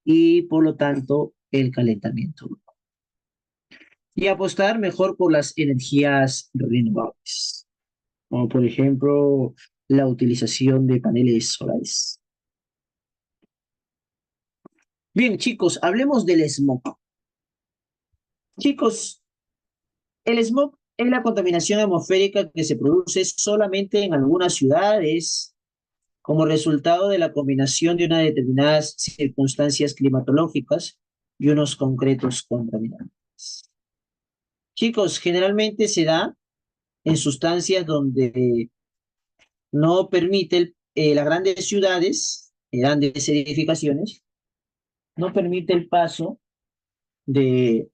[SPEAKER 1] y por lo tanto el calentamiento. Y apostar mejor por las energías renovables, como por ejemplo la utilización de paneles solares. Bien, chicos, hablemos del smog. Chicos, el smog es la contaminación atmosférica que se produce solamente en algunas ciudades como resultado de la combinación de unas determinadas circunstancias climatológicas y unos concretos contaminantes. Chicos, generalmente se da en sustancias donde no permite las grandes ciudades, grandes edificaciones, no permite el paso de,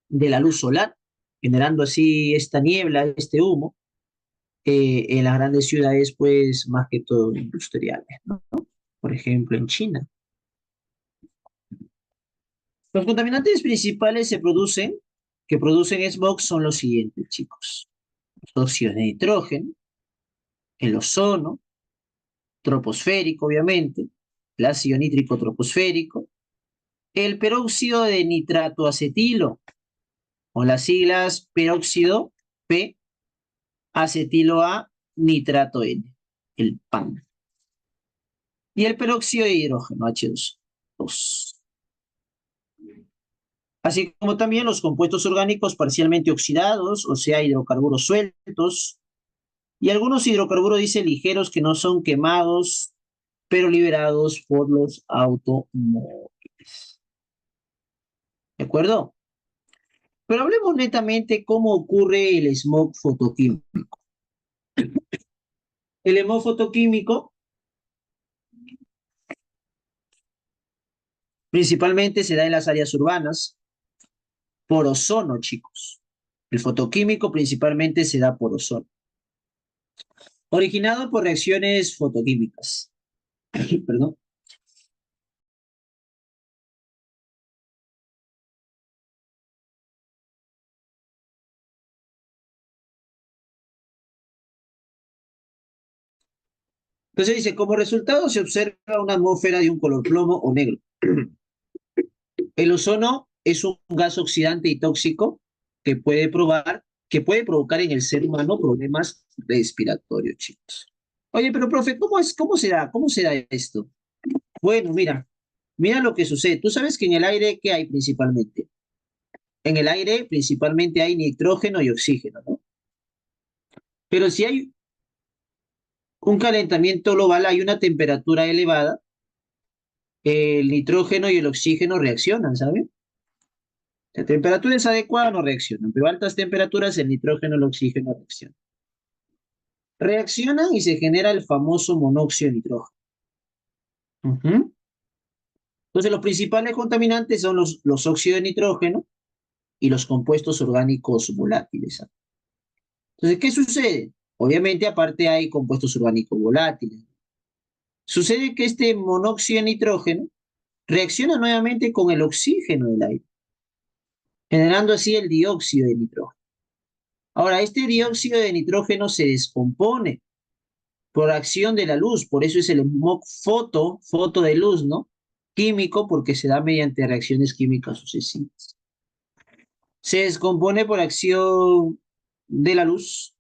[SPEAKER 1] de la luz solar, generando así esta niebla, este humo, en las grandes ciudades, pues más que todo industriales, ¿no? Por ejemplo, en China. Los contaminantes principales que producen smog son los siguientes, chicos. Los óxidos de nitrógeno, el ozono, troposférico, obviamente, el ácido nítrico troposférico, el peróxido de nitrato acetilo, con las siglas peróxido P, acetilo A, nitrato N, el PAN. Y el peróxido de hidrógeno, H2O. Así como también los compuestos orgánicos parcialmente oxidados, o sea, hidrocarburos sueltos, y algunos hidrocarburos, dice, ligeros que no son quemados, pero liberados por los automóviles. ¿De acuerdo? Pero hablemos netamente cómo ocurre el smog fotoquímico. El smog fotoquímico principalmente se da en las áreas urbanas por ozono, chicos. El fotoquímico principalmente se da por ozono, originado por reacciones fotoquímicas. Perdón. Entonces dice, como resultado se observa una atmósfera de un color plomo o negro. El ozono es un gas oxidante y tóxico que puede provocar en el ser humano problemas respiratorios, chicos. Oye, pero profe, cómo se da esto? Bueno, mira lo que sucede. Tú sabes que en el aire, ¿qué hay principalmente? En el aire principalmente hay nitrógeno y oxígeno, ¿no? Pero si hay un calentamiento global, hay una temperatura elevada, el nitrógeno y el oxígeno reaccionan, ¿sabes? La temperatura es adecuada, no reaccionan, pero a altas temperaturas el nitrógeno y el oxígeno reaccionan. Reaccionan y se genera el famoso monóxido de nitrógeno. Ujú. Entonces, los principales contaminantes son los óxidos de nitrógeno y los compuestos orgánicos volátiles. Entonces, ¿qué sucede? Obviamente, aparte hay compuestos orgánicos volátiles. Sucede que este monóxido de nitrógeno reacciona nuevamente con el oxígeno del aire, generando así el dióxido de nitrógeno. Ahora, este dióxido de nitrógeno se descompone por acción de la luz, por eso es el smog foto de luz, ¿no? Químico, porque se da mediante reacciones químicas sucesivas. Se descompone por acción de la luz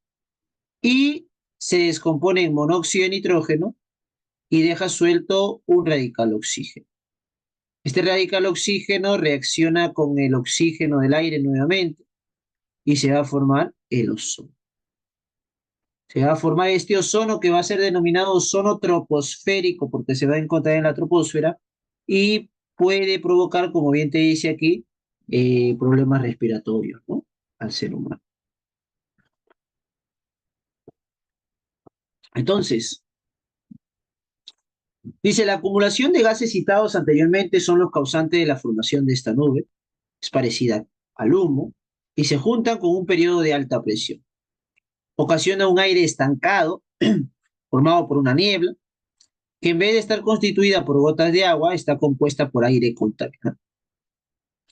[SPEAKER 1] y se descompone en monóxido de nitrógeno y deja suelto un radical oxígeno. Este radical oxígeno reacciona con el oxígeno del aire nuevamente y se va a formar el ozono. Se va a formar este ozono que va a ser denominado ozono troposférico porque se va a encontrar en la troposfera y puede provocar, como bien te dice aquí, problemas respiratorios, ¿no? Al ser humano. Entonces, dice, la acumulación de gases citados anteriormente son los causantes de la formación de esta nube. Es parecida al humo y se juntan con un periodo de alta presión. Ocasiona un aire estancado formado por una niebla que en vez de estar constituida por gotas de agua está compuesta por aire contaminado,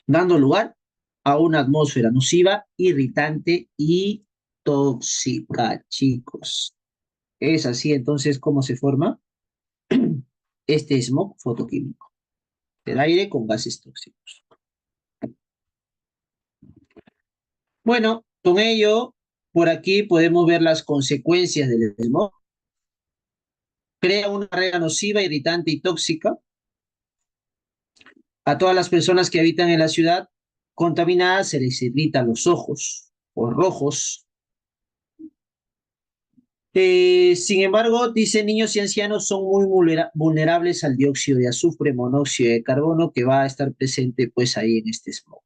[SPEAKER 1] dando lugar a una atmósfera nociva, irritante y tóxica, chicos. Es así entonces como se forma este smog fotoquímico del aire con gases tóxicos. Bueno, con ello, por aquí podemos ver las consecuencias del smog. Crea una barrera nociva, irritante y tóxica a todas las personas que habitan en la ciudad contaminada. Se les irritan los ojos o rojos. Sin embargo, dicen niños y ancianos son muy vulnerables al dióxido de azufre, monóxido de carbono que va a estar presente pues ahí en este smog.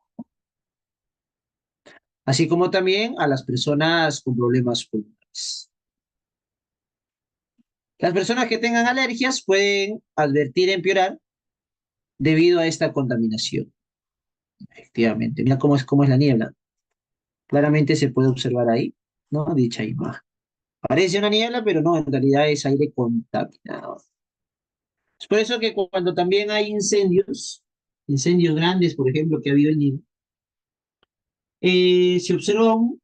[SPEAKER 1] Así como también a las personas con problemas pulmonares. Las personas que tengan alergias pueden advertir empeorar debido a esta contaminación. Efectivamente, mira cómo es la niebla. Claramente se puede observar ahí, ¿no? Dicha imagen. Parece una niebla, pero no, en realidad es aire contaminado. Es por eso que cuando también hay incendios grandes, por ejemplo, que ha habido en Lima, se observa un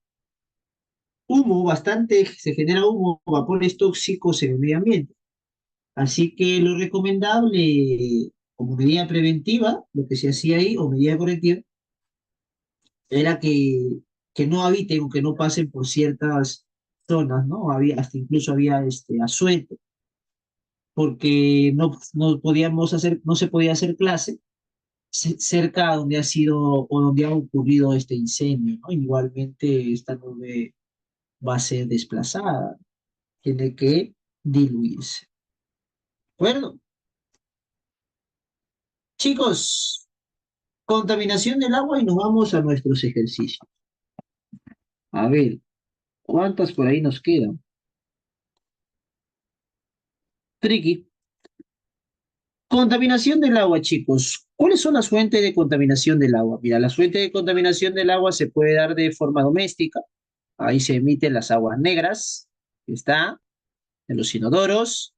[SPEAKER 1] humo bastante, se genera humo, vapores tóxicos en el medio ambiente. Así que lo recomendable, como medida preventiva, lo que se hacía ahí, o medida correctiva, era que no habiten o que no pasen por ciertas zonas, ¿no? Había, hasta incluso había asueto, porque no podíamos hacer, no se podía hacer clase cerca donde ha sido o donde ha ocurrido este incendio, ¿no? Igualmente esta nube va a ser desplazada, tiene que diluirse. ¿De acuerdo? Chicos, contaminación del agua y nos vamos a nuestros ejercicios. A ver, ¿cuántas por ahí nos quedan? Tricky. Contaminación del agua, chicos. ¿Cuáles son las fuentes de contaminación del agua? Mira, la fuente de contaminación del agua se puede dar de forma doméstica. Ahí se emiten las aguas negras, está, en los inodoros,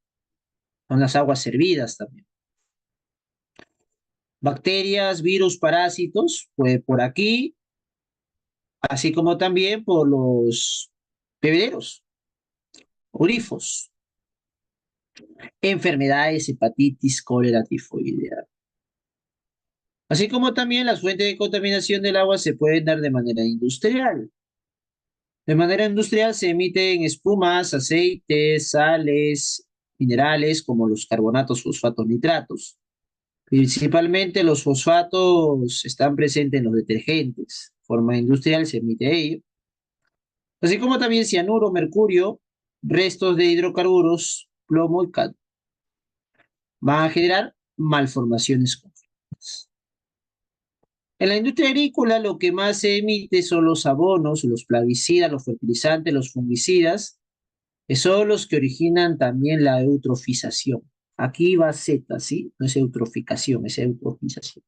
[SPEAKER 1] son las aguas servidas también. Bacterias, virus, parásitos, pues por aquí, así como también por los bebederos, grifos, enfermedades, hepatitis, cólera, tifoidea. Así como también las fuentes de contaminación del agua se pueden dar de manera industrial. De manera industrial se emiten espumas, aceites, sales, minerales como los carbonatos, fosfatos, nitratos. Principalmente los fosfatos están presentes en los detergentes. De forma industrial se emite ello. Así como también cianuro, mercurio, restos de hidrocarburos, plomo y cadmio. Van a generar malformaciones congénitas. En la industria agrícola lo que más se emite son los abonos, los plaguicidas, los fertilizantes, los fungicidas, que son los que originan también la eutrofización. Aquí va Z, ¿sí? No es eutroficación, es eutrofización.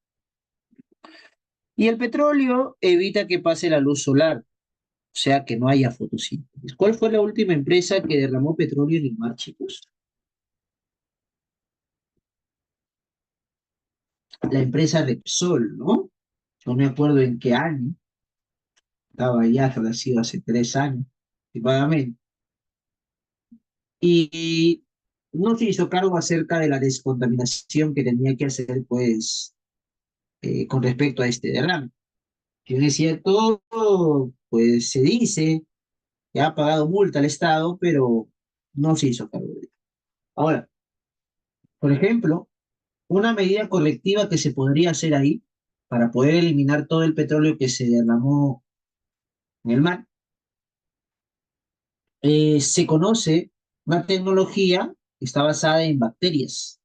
[SPEAKER 1] Y el petróleo evita que pase la luz solar, o sea que no haya fotosíntesis. ¿Cuál fue la última empresa que derramó petróleo en el mar, chicos? la empresa Repsol, ¿no? No me acuerdo en qué año, estaba ya, que ha sido hace 3 años, aproximadamente. Y no se hizo cargo acerca de la descontaminación que tenía que hacer, pues, con respecto a este derrame. Si bien es cierto, pues se dice que ha pagado multa al Estado, pero no se hizo cargo de ello. Ahora, por ejemplo, una medida correctiva que se podría hacer ahí para poder eliminar todo el petróleo que se derramó en el mar, se conoce una tecnología que está basada en bacterias.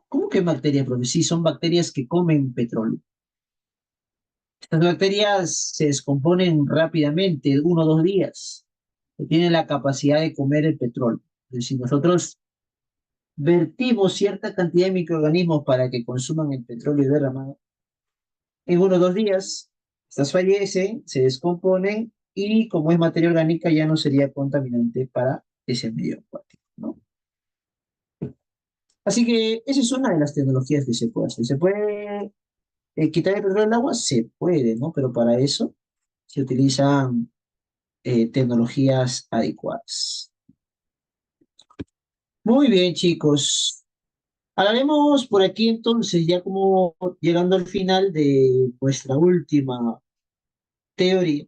[SPEAKER 1] ¿Cómo que bacterias, profe? Sí, son bacterias que comen petróleo. Estas bacterias se descomponen rápidamente, en 1 o 2 días, que tienen la capacidad de comer el petróleo. Es decir, nosotros vertimos cierta cantidad de microorganismos para que consuman el petróleo derramado. En 1 o 2 días, estas fallecen, se descomponen y como es materia orgánica ya no sería contaminante para ese medio acuático, ¿no? Así que esa es una de las tecnologías que se puede hacer. ¿Se puede quitar el petróleo del agua? Se puede, ¿no? Pero para eso se utilizan tecnologías adecuadas. Muy bien, chicos. Hablaremos por aquí entonces, ya como llegando al final de nuestra última teoría,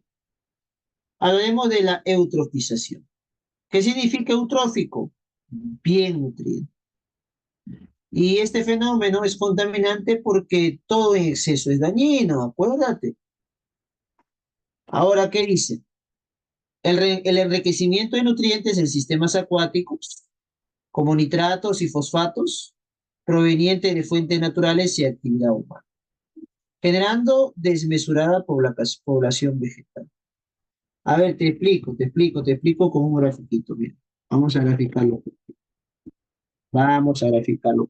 [SPEAKER 1] hablaremos de la eutrofización. ¿Qué significa eutrófico? Bien nutrido. Y este fenómeno es contaminante porque todo en exceso es dañino, acuérdate. Ahora, ¿qué dice? El enriquecimiento de nutrientes en sistemas acuáticos, como nitratos y fosfatos, provenientes de fuentes naturales y actividad humana, generando desmesurada población vegetal. A ver, te explico con un grafiquito. Mira, vamos a graficarlo. Vamos a graficarlo.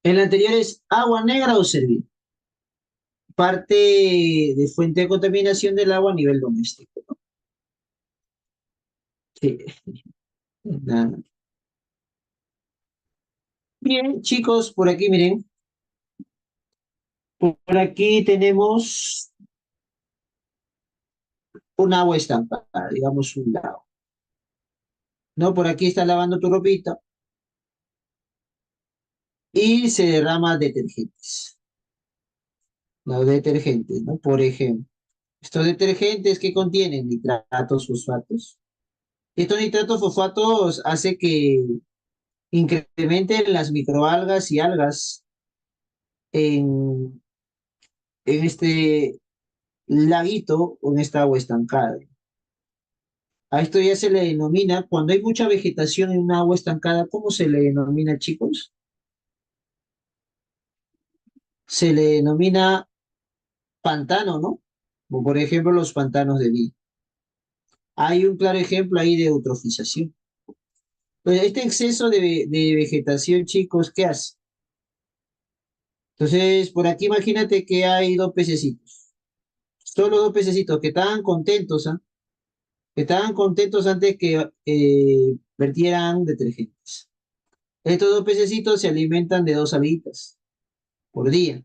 [SPEAKER 1] El anterior es agua negra o servir. Parte de fuente de contaminación del agua a nivel doméstico, ¿no? Sí, nada. Bien, chicos, por aquí miren, por aquí tenemos un agua estancada, digamos un lago. ¿No? Por aquí estás lavando tu ropita y se derrama detergentes. Los detergentes, ¿no? Por ejemplo, estos detergentes que contienen nitratos, fosfatos. Estos nitratos, fosfatos hace que incrementen las microalgas y algas en, en este laguito o en esta agua estancada. A esto ya se le denomina, cuando hay mucha vegetación en un agua estancada, ¿cómo se le denomina, chicos? Se le denomina pantano, ¿no? Como por ejemplo los pantanos de Villa. Hay un claro ejemplo ahí de eutrofización. Pues este exceso de vegetación, chicos, ¿qué hace? Entonces, por aquí imagínate que hay 2 pececitos. Solo 2 pececitos que estaban contentos, ¿ah? Que estaban contentos antes que vertieran detergentes. Estos 2 pececitos se alimentan de 2 alguitas por día.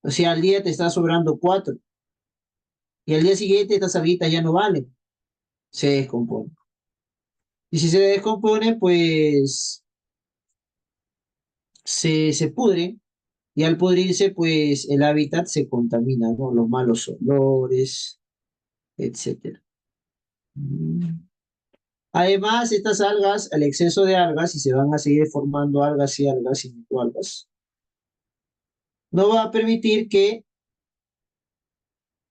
[SPEAKER 1] O sea, al día te está sobrando 4. Y al día siguiente estas alguitas ya no valen. Se descomponen. Y si se descompone, pues se pudre. Y al pudrirse, pues el hábitat se contamina, ¿no? Los malos olores, etcétera. Mm. Además, estas algas, el exceso de algas, y se van a seguir formando algas y microalgas, no va a permitir que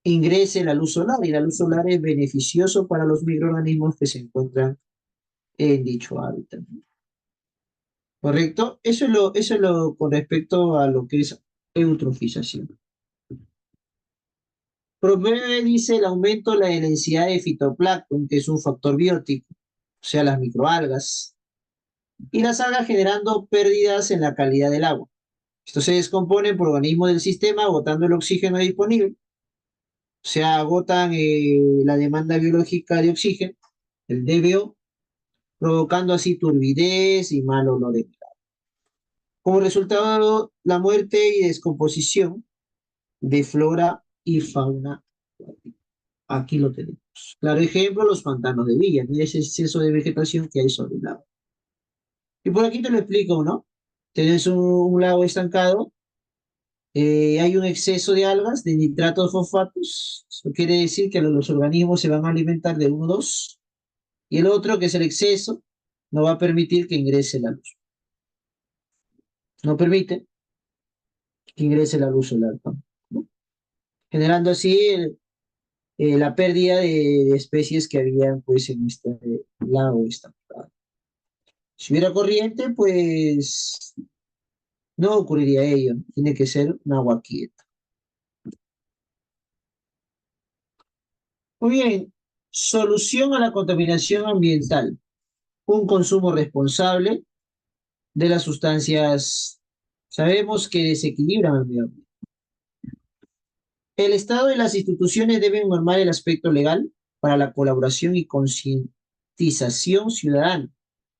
[SPEAKER 1] ingrese la luz solar, y la luz solar es beneficioso para los microorganismos que se encuentran en dicho hábitat. ¿Correcto? Eso es lo con respecto a lo que es eutrofización. Promueve, dice, el aumento de la densidad de fitoplancton, que es un factor biótico, o sea, las microalgas, y las algas generando pérdidas en la calidad del agua. Esto se descompone por organismos del sistema, agotando el oxígeno disponible,
[SPEAKER 2] Se agotan la demanda biológica de oxígeno, el DBO, provocando así turbidez y mal olor. Como resultado, la muerte y descomposición de flora y fauna. Aquí lo tenemos. Claro ejemplo, los pantanos de Villa. Mira ese exceso de vegetación que hay sobre el lago. Y por aquí te lo explico, ¿no? Tienes un lago estancado, hay un exceso de algas, de nitratos fosfatos. Eso quiere decir que los organismos se van a alimentar de uno o dos. Y el otro, que es el exceso, no va a permitir que ingrese la luz. No permite que ingrese la luz solar, ¿no? Generando así la pérdida de especies que habían pues en este lago estancado. Si hubiera corriente, pues no ocurriría ello. Tiene que ser un agua quieta. Muy bien, solución a la contaminación ambiental. Un consumo responsable de las sustancias, sabemos que desequilibran el medio ambiente. El Estado y las instituciones deben normar el aspecto legal para la colaboración y concientización ciudadana.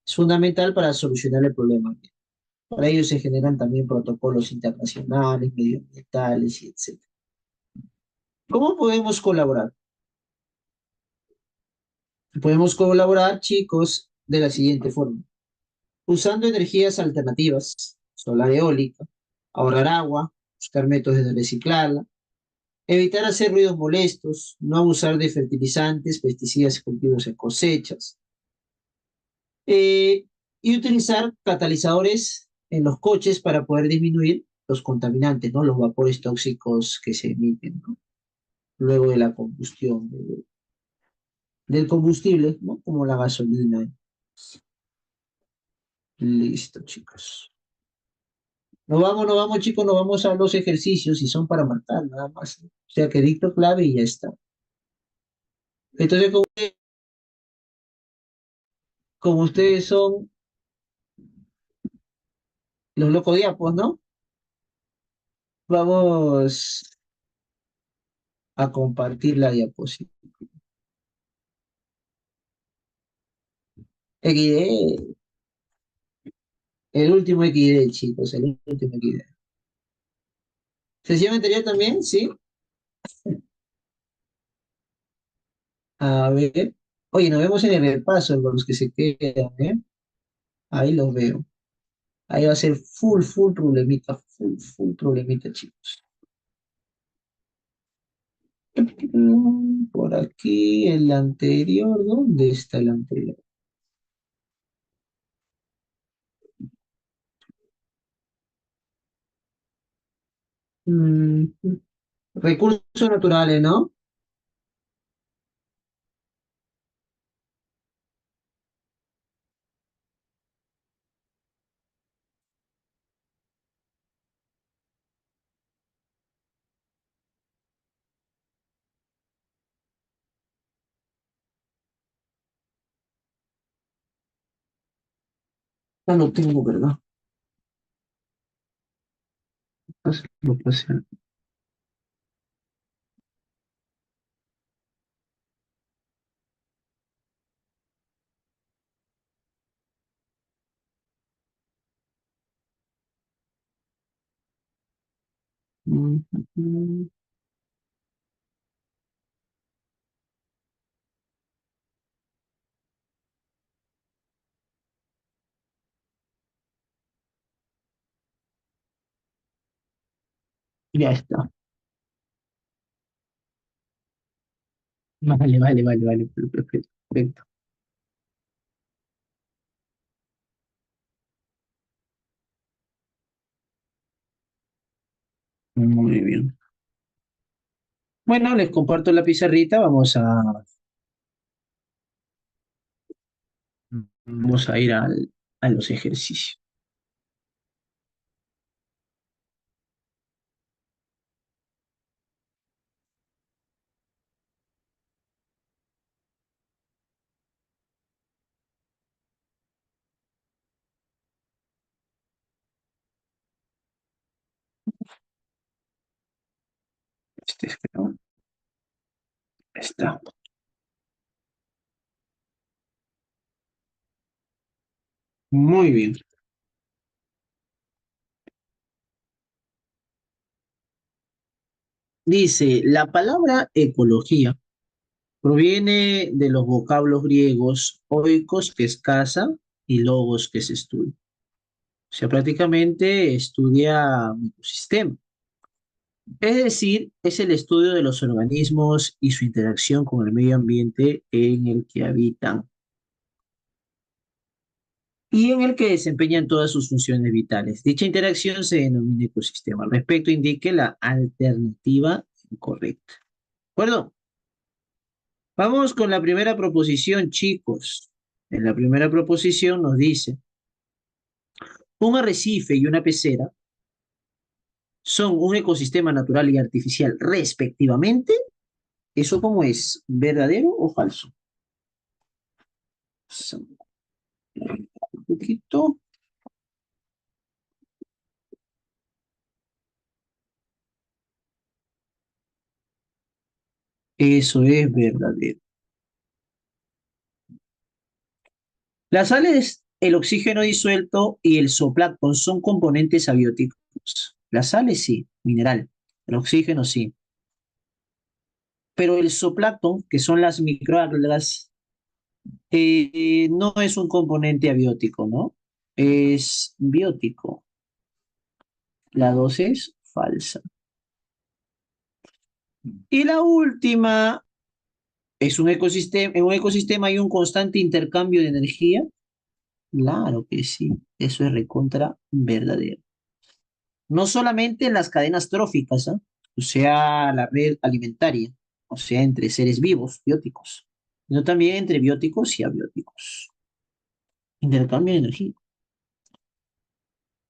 [SPEAKER 2] Es fundamental para solucionar el problema. Para ello se generan también protocolos internacionales, medioambientales y etc. ¿Cómo podemos colaborar? Podemos colaborar, chicos, de la siguiente forma. Usando energías alternativas, solar eólica, ahorrar agua, buscar métodos de reciclarla, evitar hacer ruidos molestos, no abusar de fertilizantes, pesticidas y cultivos en cosechas, eh, y utilizar catalizadores en los coches para poder disminuir los contaminantes, ¿no? Los vapores tóxicos que se emiten, ¿no? Luego de la combustión del combustible, ¿no? Como la gasolina. Listo, chicos. Nos vamos, chicos, nos vamos a los ejercicios y son para matar, nada más, ¿no? O sea que dicto clave y ya está. Entonces, como ustedes son los locodiapos, ¿no? Vamos a compartir la diapositiva. XD, el último XD, chicos, el último XD. ¿Sesión anterior también? Sí. A ver. Oye, nos vemos en el repaso con los que se quedan, ¿eh? Ahí los veo. Ahí va a ser full problemita, full problemita, chicos. Por aquí, el anterior, ¿dónde está el anterior? Mm, recursos naturales, ¿no? No lo tengo, ¿verdad? Lo pasé. Mm, mm, ya está. Vale. Perfecto. Perfecto. Muy bien. Bueno, les comparto la pizarrita. Vamos a ir a los ejercicios. Este, espera. Está. Muy bien. Dice, la palabra ecología proviene de los vocablos griegos oikos, que es casa, y logos, que es estudio. O sea, prácticamente estudia un ecosistema. Es decir, es el estudio de los organismos y su interacción con el medio ambiente en el que habitan y en el que desempeñan todas sus funciones vitales. Dicha interacción se denomina ecosistema. Al respecto, indique la alternativa incorrecta. ¿De acuerdo? Vamos con la primera proposición, chicos. En la primera proposición nos dice, un arrecife y una pecera son un ecosistema natural y artificial respectivamente. ¿Eso cómo es? ¿Verdadero o falso? Un poquito. Eso es verdadero. Las sales, el oxígeno disuelto y el zooplancton son componentes abióticos. Las sales sí, mineral. El oxígeno sí. Pero el zooplancton, que son las microalgas, no es un componente abiótico, ¿no? Es biótico. La dos es falsa. Y la última es un ecosistema, en un ecosistema hay un constante intercambio de energía. Claro que sí, eso es recontra verdadero. No solamente en las cadenas tróficas, ¿ah? O sea, la red alimentaria, o sea, entre seres vivos, bióticos, sino también entre bióticos y abióticos. Intercambio de energía.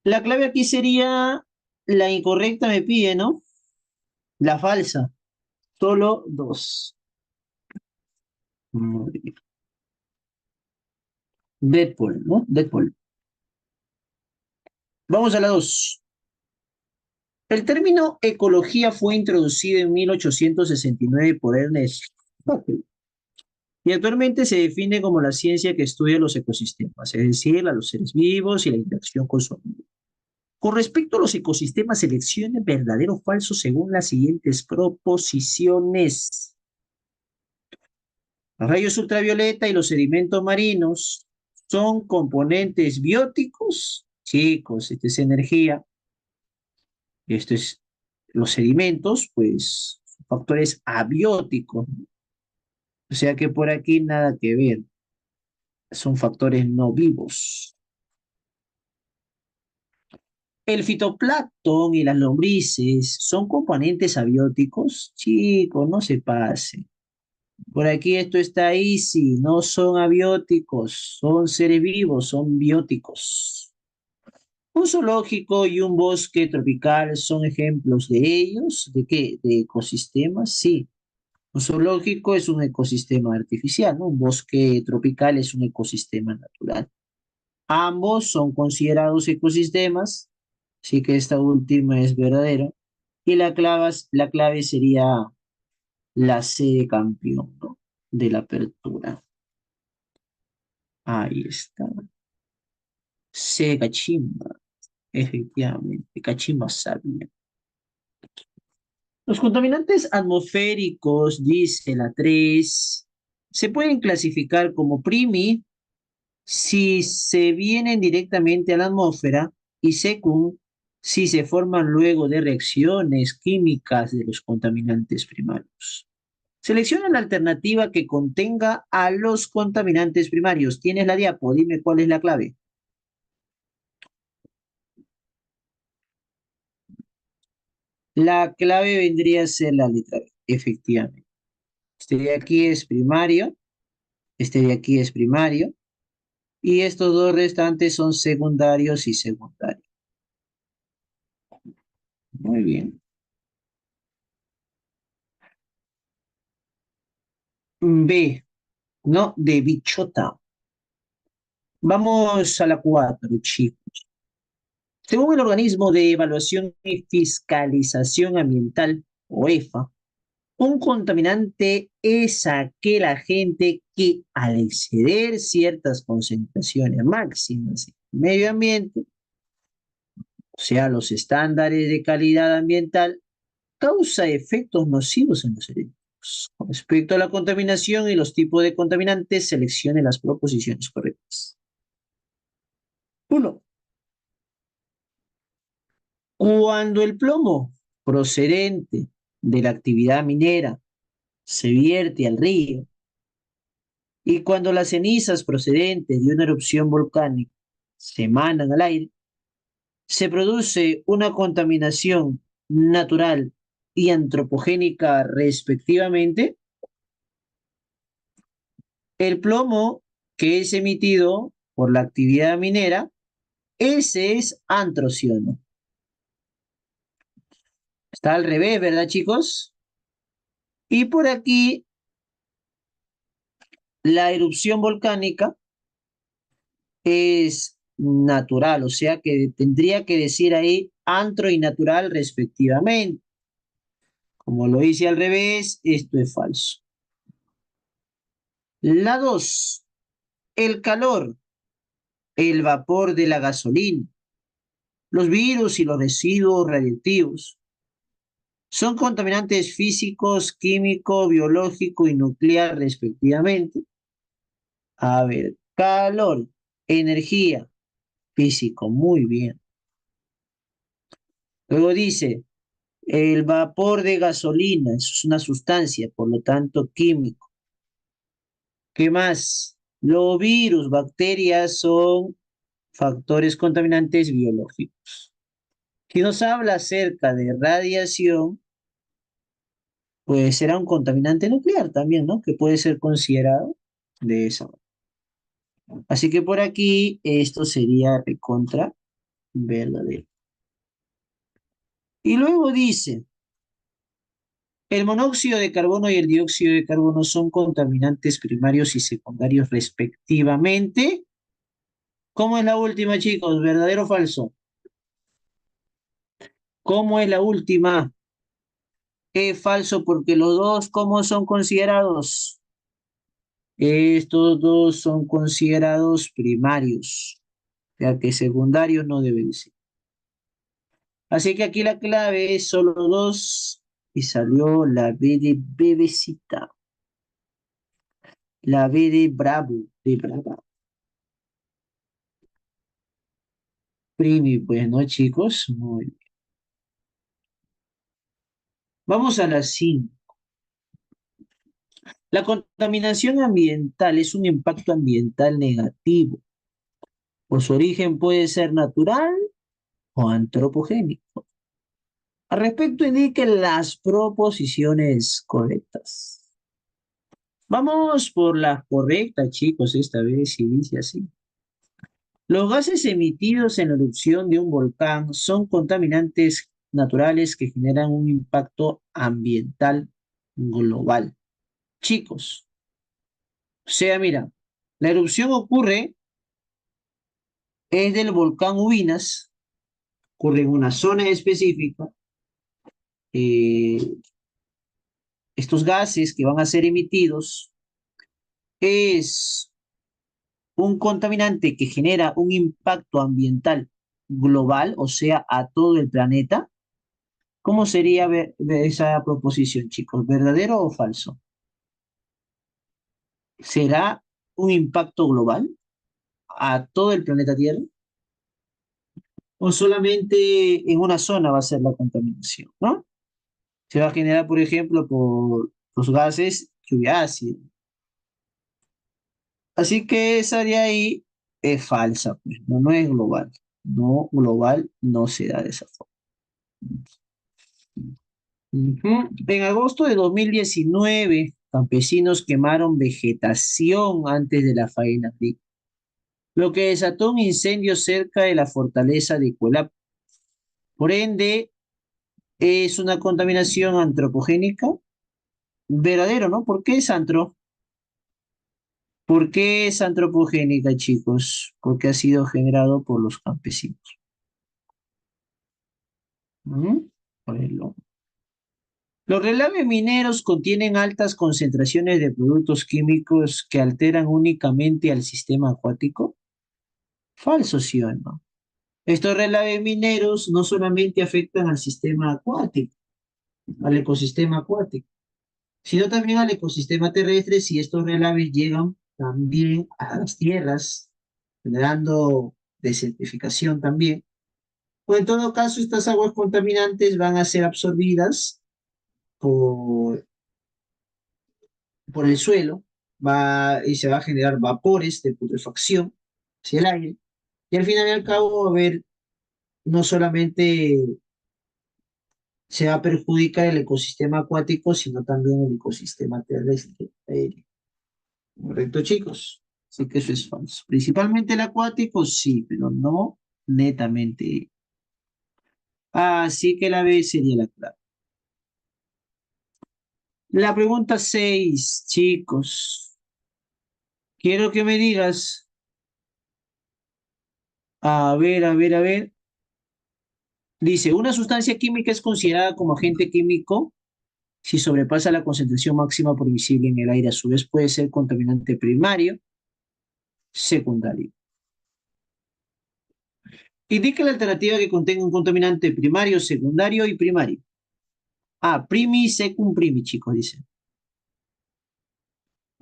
[SPEAKER 2] La clave aquí sería la incorrecta, me pide, ¿no? La falsa. Solo dos. Muy bien. Deadpool, ¿no? Deadpool. Vamos a la dos. El término ecología fue introducido en 1869 por Ernest Haeckel y actualmente se define como la ciencia que estudia los ecosistemas, es decir, a los seres vivos y la interacción con su ambiente. Con respecto a los ecosistemas, seleccione verdadero o falso según las siguientes proposiciones. Los rayos ultravioleta y los sedimentos marinos son componentes bióticos. Chicos, esta es energía. Esto es los sedimentos, pues, factores abióticos. O sea que por aquí nada que ver. Son factores no vivos. El fitoplancton y las lombrices son componentes abióticos. Chicos, no se pase. Por aquí esto está easy, no son abióticos, son seres vivos, son bióticos. Un zoológico y un bosque tropical son ejemplos de ellos. ¿De qué? ¿De ecosistemas? Sí. Un zoológico es un ecosistema artificial, ¿no? Un bosque tropical es un ecosistema natural. Ambos son considerados ecosistemas, así que esta última es verdadera. Y la clave sería la C de campeón, ¿no? De la apertura. Ahí está. C de cachimba, efectivamente, cachimba sabia. Los contaminantes atmosféricos, dice la 3, se pueden clasificar como primi si se vienen directamente a la atmósfera y secund si se forman luego de reacciones químicas de los contaminantes primarios. Selecciona la alternativa que contenga a los contaminantes primarios. Tienes la diapo, dime cuál es la clave. La clave vendría a ser la letra B, efectivamente. Este de aquí es primario, este de aquí es primario, y estos dos restantes son secundarios y secundarios. Muy bien. B, no, de bichota. Vamos a la 4, chicos. Según el Organismo de Evaluación y Fiscalización Ambiental, OEFA, Un contaminante es aquel agente que al exceder ciertas concentraciones máximas en el medio ambiente, o sea, los estándares de calidad ambiental, causa efectos nocivos en los seres vivos. Con respecto a la contaminación y los tipos de contaminantes, seleccione las proposiciones correctas. Uno, cuando el plomo procedente de la actividad minera se vierte al río y cuando las cenizas procedentes de una erupción volcánica se emanan al aire, se produce una contaminación natural y antropogénica respectivamente. El plomo que es emitido por la actividad minera, ese es antrociono. Está al revés, ¿verdad, chicos? Y por aquí, la erupción volcánica es natural, o sea que tendría que decir ahí antro y natural respectivamente. Como lo hice al revés, esto es falso. La 2, el calor, el vapor de la gasolina, los virus y los residuos radiactivos son contaminantes físicos, químico, biológico y nuclear respectivamente. A ver, calor, energía, físico, muy bien. Luego dice, el vapor de gasolina, eso es una sustancia, por lo tanto químico. ¿Qué más? Los virus, bacterias son factores contaminantes biológicos. Si nos habla acerca de radiación, pues será un contaminante nuclear también, ¿no? Que puede ser considerado de esa manera. Así que por aquí esto sería recontra verdadero. Y luego dice, el monóxido de carbono y el dióxido de carbono son contaminantes primarios y secundarios respectivamente. ¿Cómo es la última, chicos? ¿Verdadero o falso? ¿Cómo es la última? Es falso porque los dos, ¿cómo son considerados? Estos dos son considerados primarios, ya que secundarios no deben ser. Así que aquí la clave es solo dos y salió la B de bebecita, la B de bravo, de brava. Primi, pues, ¿no, chicos? Muy bien. Vamos a la 5. La contaminación ambiental es un impacto ambiental negativo. Por su origen puede ser natural o antropogénico. Al respecto, indique las proposiciones correctas. Vamos por las correctas, chicos, esta vez y dice así. Los gases emitidos en la erupción de un volcán son contaminantes naturales que generan un impacto ambiental global. Chicos, o sea, mira, la erupción ocurre, es del volcán Ubinas, ocurre en una zona específica. eh, Estos gases que van a ser emitidos es un contaminante que genera un impacto ambiental global, o sea, a todo el planeta. ¿Cómo sería esa proposición, chicos? ¿Verdadero o falso? ¿Será un impacto global a todo el planeta Tierra? ¿O solamente en una zona va a ser la contaminación, ¿no? Se va a generar, por ejemplo, por los gases lluvia ácida. Así que esa de ahí es falsa, pues, no, no es global. No, global no se da de esa forma. Ujú. En agosto de 2019, campesinos quemaron vegetación antes de la faena agrícola, lo que desató un incendio cerca de la fortaleza de Cuelap. Por ende, es una contaminación antropogénica. Verdadero, ¿no? ¿Por qué es antro? ¿Por qué es antropogénica, chicos? Porque ha sido generado por los campesinos. ¿Mm? Por el hombre. Los relaves mineros contienen altas concentraciones de productos químicos que alteran únicamente al sistema acuático. Falso, ¿sí o no? Estos relaves mineros no solamente afectan al sistema acuático, al ecosistema acuático, sino también al ecosistema terrestre si estos relaves llegan también a las tierras, generando desertificación también. O en todo caso, estas aguas contaminantes van a ser absorbidas por, por el suelo y se va a generar vapores de putrefacción hacia el aire. Y al final y al cabo va a haber no solamente se va a perjudicar el ecosistema acuático, sino también el ecosistema terrestre. ¿Correcto, chicos? Así que eso es falso. Principalmente el acuático, sí, pero no netamente. Así que la B sería la clave. La pregunta 6, chicos. Quiero que me digas, a ver. Dice, una sustancia química es considerada como agente químico si sobrepasa la concentración máxima permisible en el aire. A su vez puede ser contaminante primario, secundario. Indica la alternativa que contenga un contaminante primario, secundario y primario. Primi, secum, primi, chicos, dice.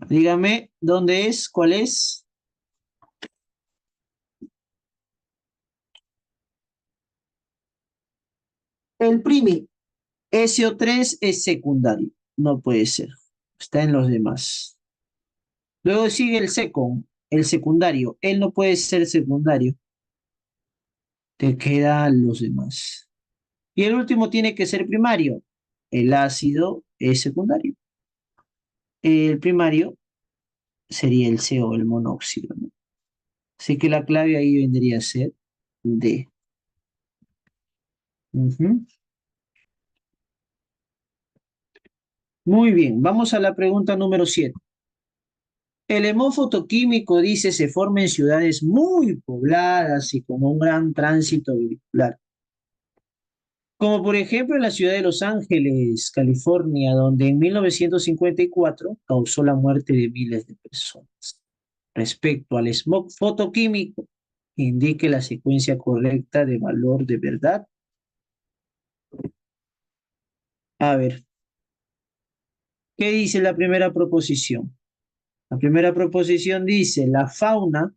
[SPEAKER 2] Dígame, ¿dónde es? ¿Cuál es? El primi, SO3 es secundario. No puede ser. Está en los demás. Luego sigue el second, el secundario. Él no puede ser secundario. Te quedan los demás. Y el último tiene que ser primario. El ácido es secundario. El primario sería el CO, el monóxido, ¿no? Así que la clave ahí vendría a ser D. Ujú. Muy bien, vamos a la pregunta número 7. El hemofotoquímico, dice, se forma en ciudades muy pobladas y con un gran tránsito vehicular, como por ejemplo en la ciudad de Los Ángeles, California, donde en 1954 causó la muerte de miles de personas. Respecto al smog fotoquímico, indique la secuencia correcta de valor de verdad. A ver, ¿qué dice la primera proposición? La primera proposición dice, la fauna,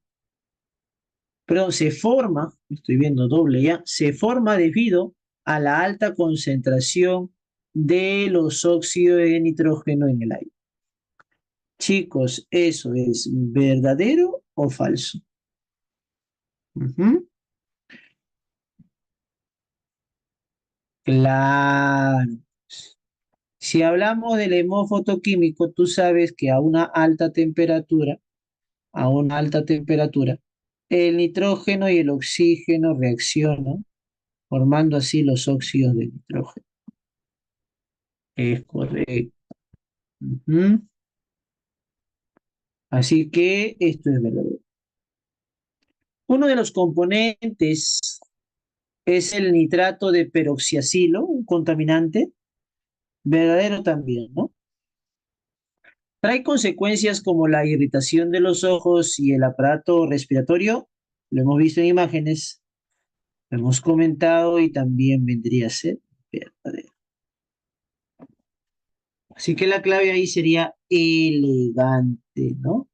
[SPEAKER 2] perdón, se forma, estoy viendo doble ya, se forma debido a la alta concentración de los óxidos de nitrógeno en el aire. Chicos, ¿eso es verdadero o falso? Ujú. Claro. Si hablamos del hemofotoquímico, tú sabes que a una alta temperatura, el nitrógeno y el oxígeno reaccionan, formando así los óxidos de nitrógeno. Es correcto. Ujú. Así que esto es verdadero. Uno de los componentes es el nitrato de peroxiacilo, un contaminante, verdadero también, ¿no? Trae consecuencias como la irritación de los ojos y el aparato respiratorio. Lo hemos visto en imágenes, lo hemos comentado y también vendría a ser verdadero. Así que la clave ahí sería elegante, ¿no?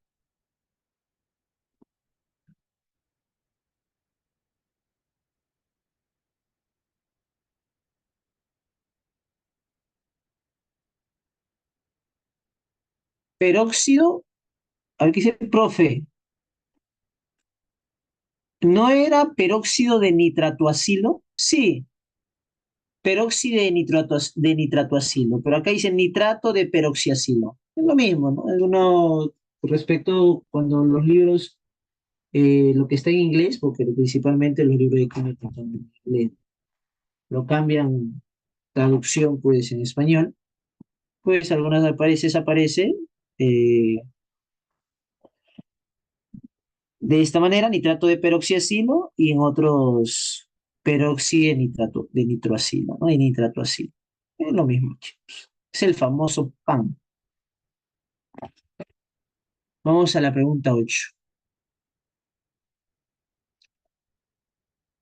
[SPEAKER 2] Peróxido, a ver qué dice, profe, ¿no era peróxido de nitratoacilo? Sí, peróxido de nitratoacilo, pero acá dice nitrato de peroxiacilo. Es lo mismo, ¿no? Uno, respecto cuando los libros, lo que está en inglés, porque principalmente los libros de química están en inglés, lo cambian traducción, pues, en español, pues algunas aparece eh, de esta manera, nitrato de peroxiacilo, y en otros peróxido de nitroacilo, ¿no? Y nitratoacilo. Es lo mismo, chicos. Es el famoso pan. Vamos a la pregunta 8.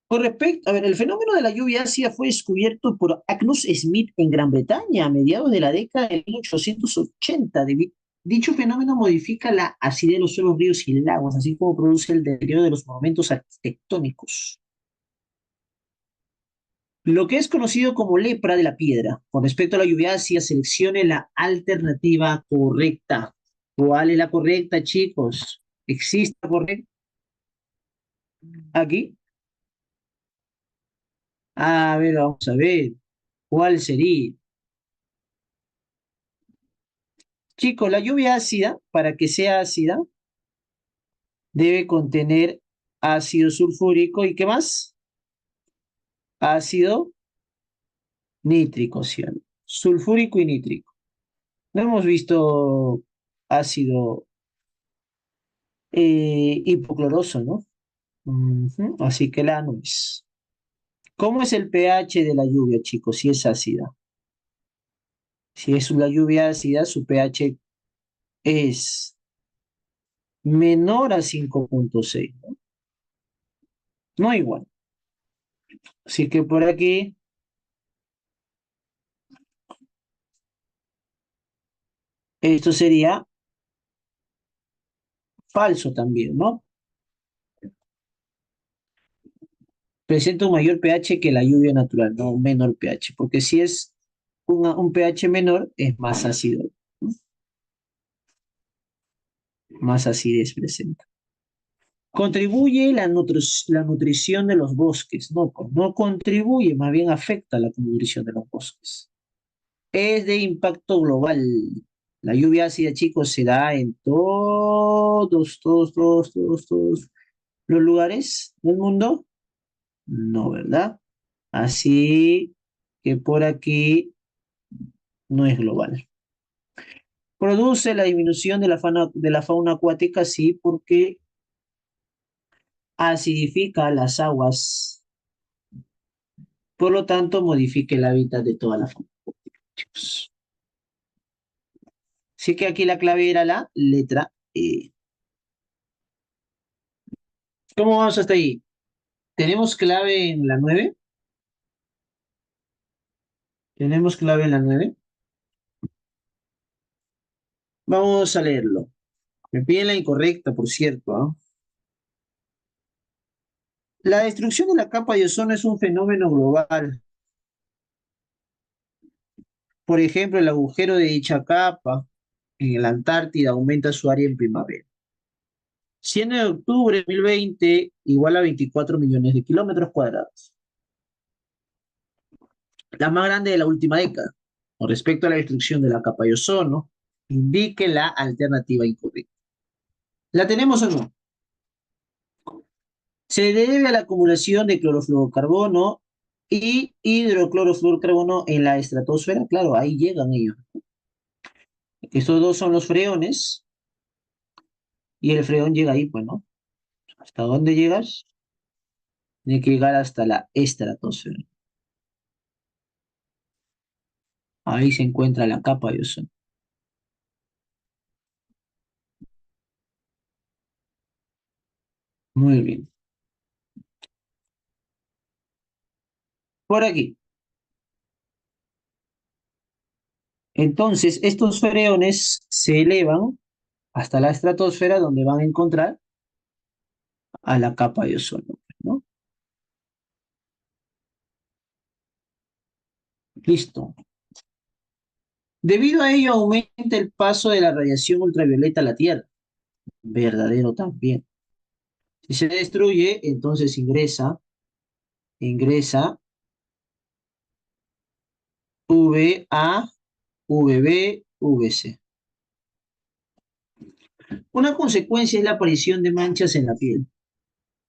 [SPEAKER 2] Con respecto, a ver, el fenómeno de la lluvia ácida fue descubierto por Agnus Smith en Gran Bretaña a mediados de la década de 1880. Dicho fenómeno modifica la acidez de los suelos, ríos y lagos, así como produce el deterioro de los monumentos arquitectónicos. Lo que es conocido como lepra de la piedra. Con respecto a la lluvia ácida, seleccione la alternativa correcta. ¿Cuál es la correcta, chicos? ¿Existe la correcta aquí? A ver, vamos a ver. ¿Cuál sería? Chicos, la lluvia ácida, para que sea ácida, debe contener ácido sulfúrico y ¿qué más? Ácido nítrico, ¿sí? Sulfúrico y nítrico. No hemos visto ácido hipocloroso, ¿no? Ujú, así que la no es. ¿Cómo es el pH de la lluvia, chicos? Si es ácida. Si es la lluvia ácida, su pH es menor a 5,6, ¿no? No igual. Así que por aquí, esto sería falso también, ¿no? Presenta un mayor pH que la lluvia natural, no un menor pH, porque si es un pH menor, es más ácido, ¿no? Más acidez presenta. Contribuye la nutrición de los bosques, no contribuye, más bien afecta la nutrición de los bosques. Es de impacto global. La lluvia ácida, chicos, se da en todos los lugares del mundo. No, ¿verdad? Así que por aquí no es global. Produce la disminución de la fauna acuática, sí, porque acidifica las aguas, por lo tanto modifica el hábitat de toda la fauna, chicos. Así que aquí la clave era la letra E. ¿Cómo vamos hasta ahí? ¿Tenemos clave en la 9? ¿Tenemos clave en la 9? Vamos a leerlo. Me piden la incorrecta, por cierto, ¿ah? La destrucción de la capa de ozono es un fenómeno global. Por ejemplo, el agujero de dicha capa en la Antártida aumenta su área en primavera. 100 de octubre de 2020 igual a 24 millones de kilómetros cuadrados. La más grande de la última década. Con respecto a la destrucción de la capa de ozono, indique la alternativa incorrecta. ¿La tenemos o no? Se debe a la acumulación de clorofluorocarbono y hidroclorofluorocarbono en la estratosfera. Claro, ahí llegan ellos. Estos dos son los freones y el freón llega ahí, pues, ¿no? ¿Hasta dónde llegas? Tiene que llegar hasta la estratosfera. Ahí se encuentra la capa de ozono. Muy bien. Por aquí. Entonces, estos freones se elevan hasta la estratosfera donde van a encontrar a la capa de ozono, ¿no? Listo. Debido a ello aumenta el paso de la radiación ultravioleta a la Tierra. Verdadero también. Si se destruye, entonces ingresa VA, VB, VC. Una consecuencia es la aparición de manchas en la piel.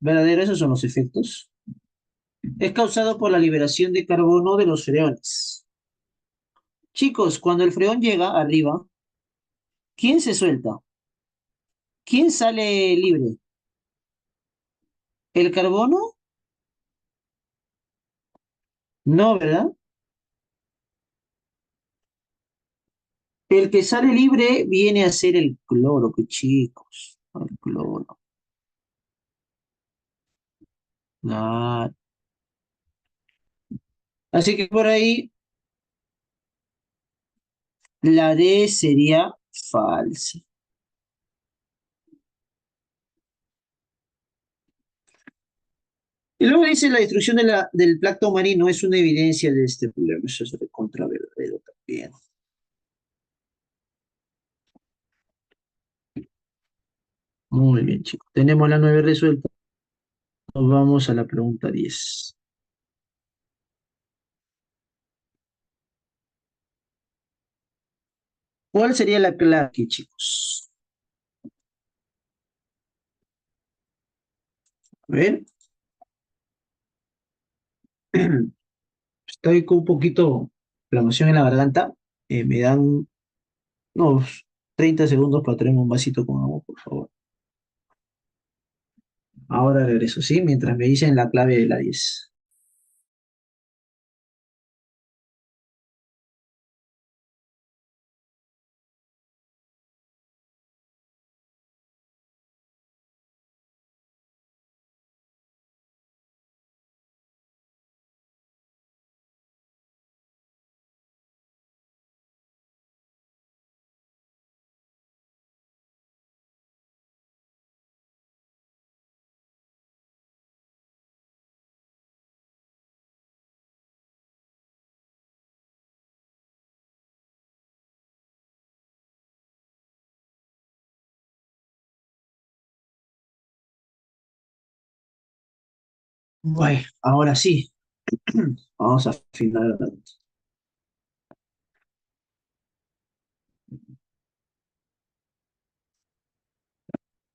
[SPEAKER 2] ¿Verdadero? Esos son los efectos. Es causado por la liberación de carbono de los freones. Chicos, cuando el freón llega arriba, ¿quién se suelta? ¿Quién sale libre? ¿El carbono? No, ¿verdad? El que sale libre viene a ser el cloro, pues chicos. El cloro. Ah, así que por ahí la D sería falsa. Y luego dice la destrucción del plancton marino es una evidencia de este problema. Eso es de contra verdadero también. Muy bien, chicos. Tenemos la 9 resuelta. Nos vamos a la pregunta 10. ¿Cuál sería la clave aquí, chicos? A ver. Estoy con un poquito de inflamación en la garganta. Me dan unos 30 segundos para traerme un vasito con agua, por favor. Ahora regreso, ¿sí? Mientras me dicen la clave de la 10. Bueno, ahora sí. Vamos a afinar.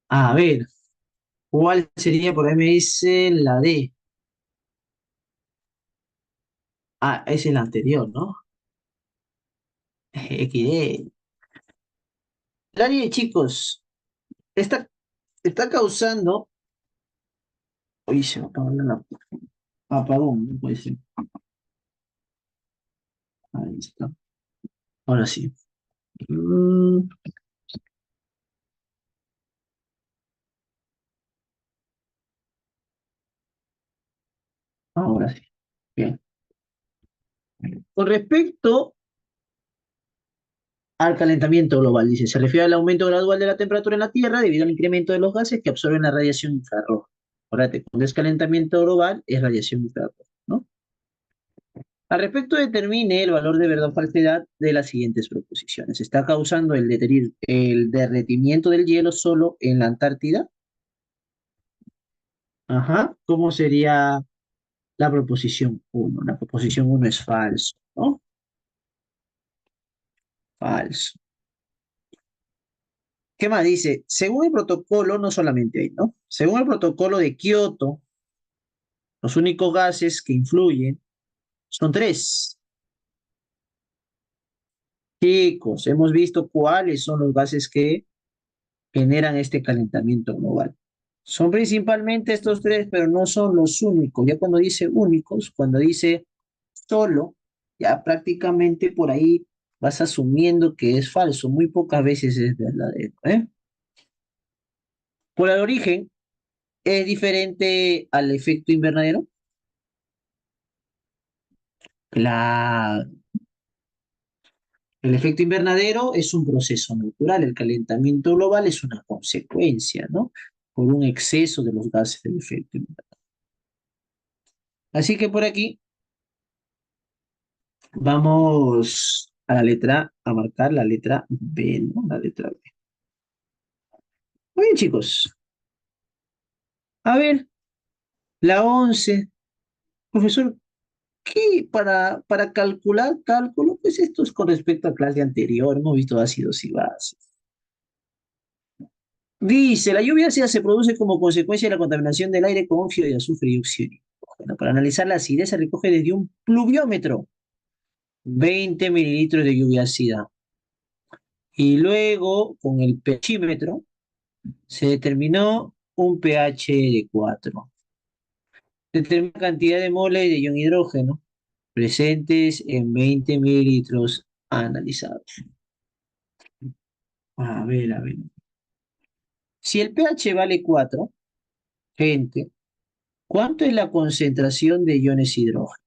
[SPEAKER 2] A ver, ¿cuál sería? Por ahí me dice la D. Ah, esa es la anterior, ¿no? XD. El área, chicos, está, está causando. Uy, se me acaba la apagón, no puede ser. Ahí está. Ahora sí. Mm, ahora sí. Bien. Con respecto al calentamiento global, dice, se refiere al aumento gradual de la temperatura en la Tierra debido al incremento de los gases que absorben la radiación infrarroja. Acuérdate, cuando es calentamiento global es radiación infrarroja, ¿no? Al respecto, determine el valor de verdad o falsedad de las siguientes proposiciones. ¿Está causando el derretimiento del hielo solo en la Antártida? Ajá. ¿Cómo sería la proposición uno? La proposición uno es falso, ¿no? Falso. ¿Qué más dice? Según el protocolo, no solamente hay, ¿no? Según el protocolo de Kioto, los únicos gases que influyen son tres. Chicos, hemos visto cuáles son los gases que generan este calentamiento global. Son principalmente estos tres, pero no son los únicos. Ya cuando dice únicos, cuando dice solo, ya prácticamente por ahí vas asumiendo que es falso. Muy pocas veces es verdadero, ¿eh? Por el origen, es diferente al efecto invernadero. Claro, el efecto invernadero es un proceso natural, el calentamiento global es una consecuencia, ¿no? Por un exceso de los gases del efecto invernadero. Así que por aquí vamos a la letra, a marcar la letra B, ¿no? La letra B. Muy bien, chicos. A ver, la 11. Profesor, ¿qué para calcular cálculo? Pues esto es con respecto a clase anterior, hemos visto ácidos y bases. Dice, la lluvia ácida se produce como consecuencia de la contaminación del aire con óxido de azufre y óxido de nitrógeno. Para analizar la acidez se recoge desde un pluviómetro 20 mililitros de lluvia ácida. Y luego, con el pHímetro, se determinó un pH de 4. Determina la cantidad de moles de ion hidrógeno presentes en 20 mililitros analizados. A ver, a ver. Si el pH vale 4, gente, ¿cuánto es la concentración de iones hidrógeno?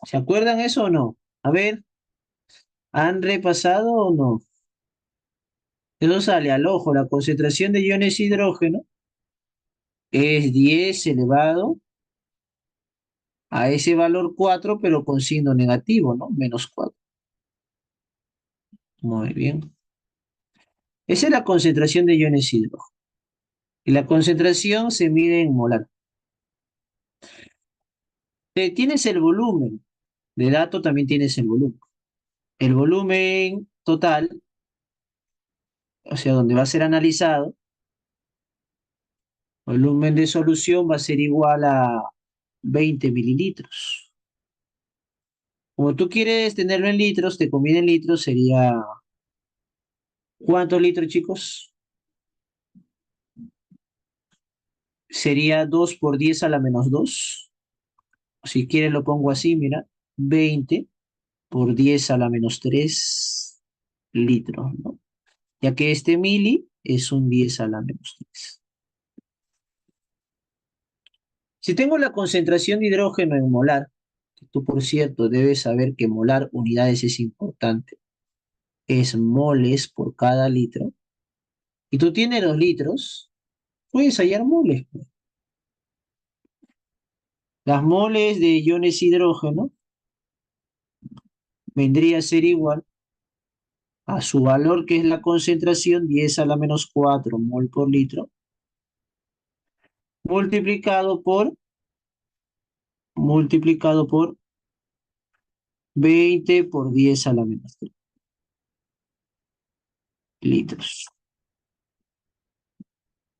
[SPEAKER 2] ¿Se acuerdan eso o no? A ver, ¿han repasado o no? Eso sale al ojo. La concentración de iones hidrógeno es 10 elevado a ese valor 4, pero con signo negativo, ¿no? Menos 4. Muy bien. Esa es la concentración de iones hidrógeno. Y la concentración se mide en molar. Tienes el volumen. De dato también tienes el volumen. El volumen total, o sea, donde va a ser analizado, volumen de solución va a ser igual a 20 mililitros. Como tú quieres tenerlo en litros, te conviene en litros, sería... ¿Cuántos litros, chicos? Sería 2 por 10 a la menos 2. Si quieres lo pongo así, mira. 20 por 10 a la menos 3 litros, ¿no? Ya que este mili es un 10 a la menos 3. Si tengo la concentración de hidrógeno en molar, que tú por cierto debes saber que molar unidades es importante, es moles por cada litro, y tú tienes los litros, puedes hallar moles, pues. Las moles de iones hidrógeno vendría a ser igual a su valor, que es la concentración, 10 a la menos 4 mol por litro, multiplicado por 20 por 10 a la menos 3 litros.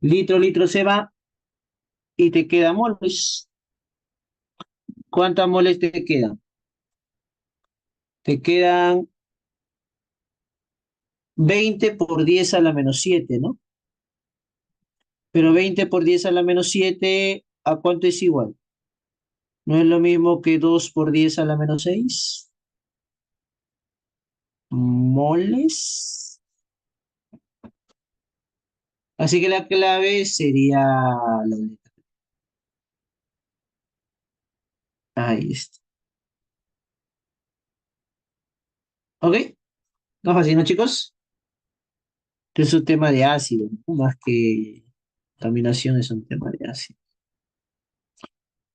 [SPEAKER 2] Litro se va y te queda moles. ¿Cuántas moles te quedan? Te quedan 20 por 10 a la menos 7, ¿no? Pero 20 por 10 a la menos 7, ¿a cuánto es igual? ¿No es lo mismo que 2 por 10 a la menos 6 moles? Así que la clave sería la letra. Ahí está. ¿Ok? No fácil, ¿no, chicos? Este es un tema de ácido, ¿no? Más que contaminación es un tema de ácido.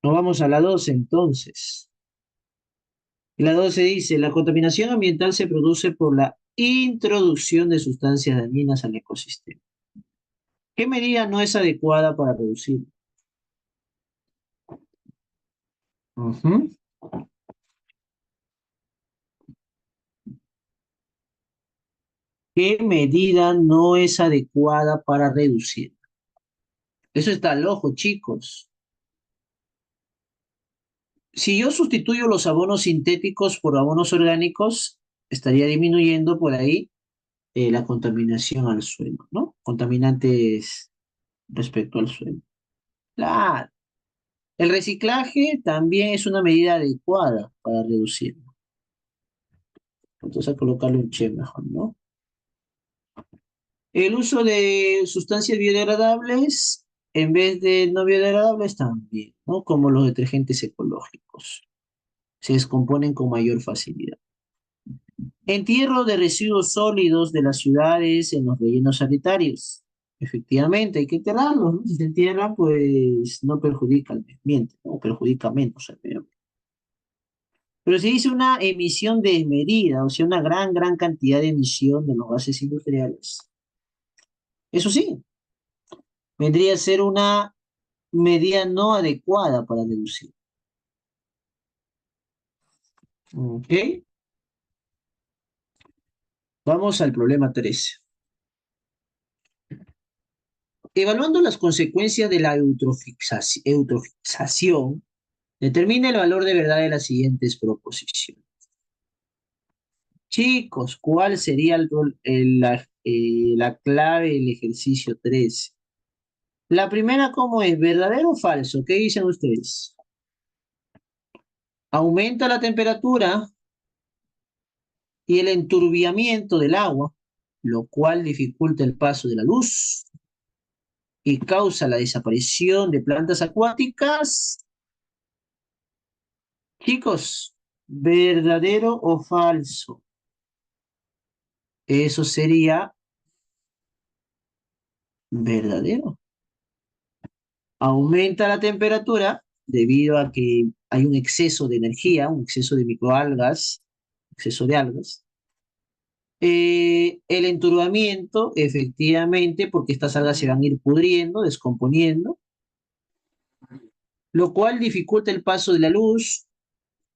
[SPEAKER 2] Nos vamos a la 12 entonces. La 12 dice, la contaminación ambiental se produce por la introducción de sustancias dañinas al ecosistema. ¿Qué medida no es adecuada para reducir? Ujú. ¿Qué medida no es adecuada para reducir? Eso está al ojo, chicos. Si yo sustituyo los abonos sintéticos por abonos orgánicos, estaría disminuyendo por ahí la contaminación al suelo, ¿no? Contaminantes respecto al suelo. Claro. El reciclaje también es una medida adecuada para reducirlo. Entonces, a colocarle un che mejor, ¿no? El uso de sustancias biodegradables en vez de no biodegradables también, ¿no? Como los detergentes ecológicos. Se descomponen con mayor facilidad. Entierro de residuos sólidos de las ciudades en los rellenos sanitarios. Efectivamente, hay que enterrarlos, ¿no? Si se entierran, pues no perjudica al medio ambiente, ¿no? Perjudica menos al medio ambiente. Pero se dice una emisión desmedida, o sea, una gran cantidad de emisión de los gases industriales. Eso sí, vendría a ser una medida no adecuada para reducir. ¿Ok? Vamos al problema 13. Evaluando las consecuencias de la eutrofixación, determina el valor de verdad de las siguientes proposiciones. Chicos, ¿cuál sería la clave del ejercicio 13? La primera, ¿cómo es? ¿Verdadero o falso? ¿Qué dicen ustedes? Aumenta la temperatura y el enturbiamiento del agua, lo cual dificulta el paso de la luz y causa la desaparición de plantas acuáticas. Chicos, ¿verdadero o falso? Eso sería verdadero. Aumenta la temperatura debido a que hay un exceso de energía, un exceso de microalgas, exceso de algas. El enturbamiento, efectivamente, porque estas algas se van a ir pudriendo, descomponiendo, lo cual dificulta el paso de la luz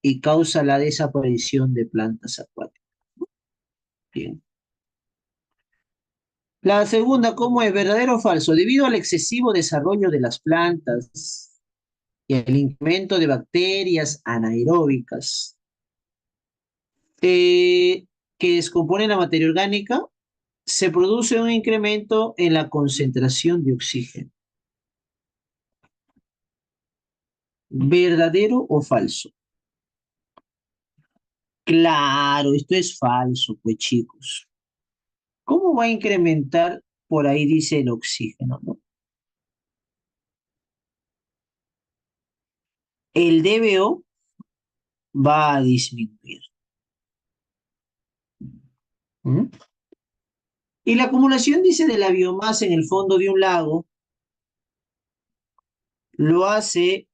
[SPEAKER 2] y causa la desaparición de plantas acuáticas. Bien. La segunda, ¿cómo es verdadero o falso? Debido al excesivo desarrollo de las plantas y el incremento de bacterias anaeróbicas que descomponen la materia orgánica, se produce un incremento en la concentración de oxígeno. ¿Verdadero o falso? Claro, esto es falso, pues chicos. ¿Cómo va a incrementar? Por ahí dice el oxígeno, ¿no? El DBO va a disminuir. ¿Mm? Y la acumulación, dice, de la biomasa en el fondo de un lago lo hace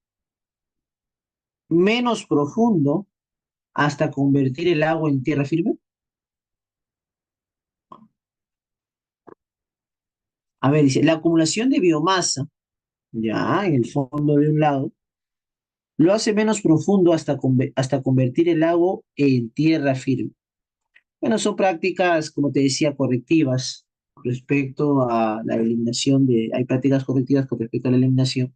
[SPEAKER 2] menos profundo hasta convertir el agua en tierra firme. A ver, dice, la acumulación de biomasa, ya, en el fondo de un lago, lo hace menos profundo hasta convertir el lago en tierra firme. Bueno, son prácticas, como te decía, correctivas respecto a la eliminación de, hay prácticas correctivas con respecto a la eliminación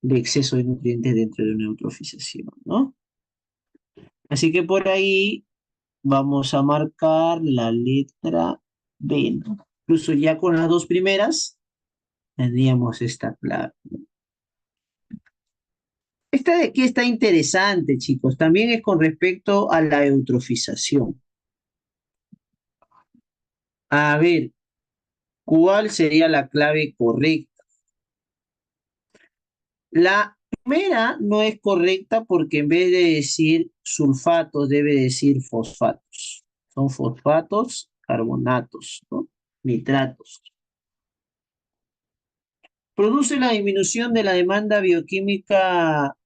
[SPEAKER 2] de exceso de nutrientes dentro de una eutrofización, ¿no? Así que por ahí vamos a marcar la letra B, ¿no? Incluso ya con las dos primeras tendríamos esta clave. Esta de aquí está interesante, chicos. También es con respecto a la eutrofización. A ver, ¿cuál sería la clave correcta? La primera no es correcta porque en vez de decir sulfatos debe decir fosfatos. Son fosfatos, carbonatos, ¿no? Nitratos. Produce la disminución de la demanda bioquímica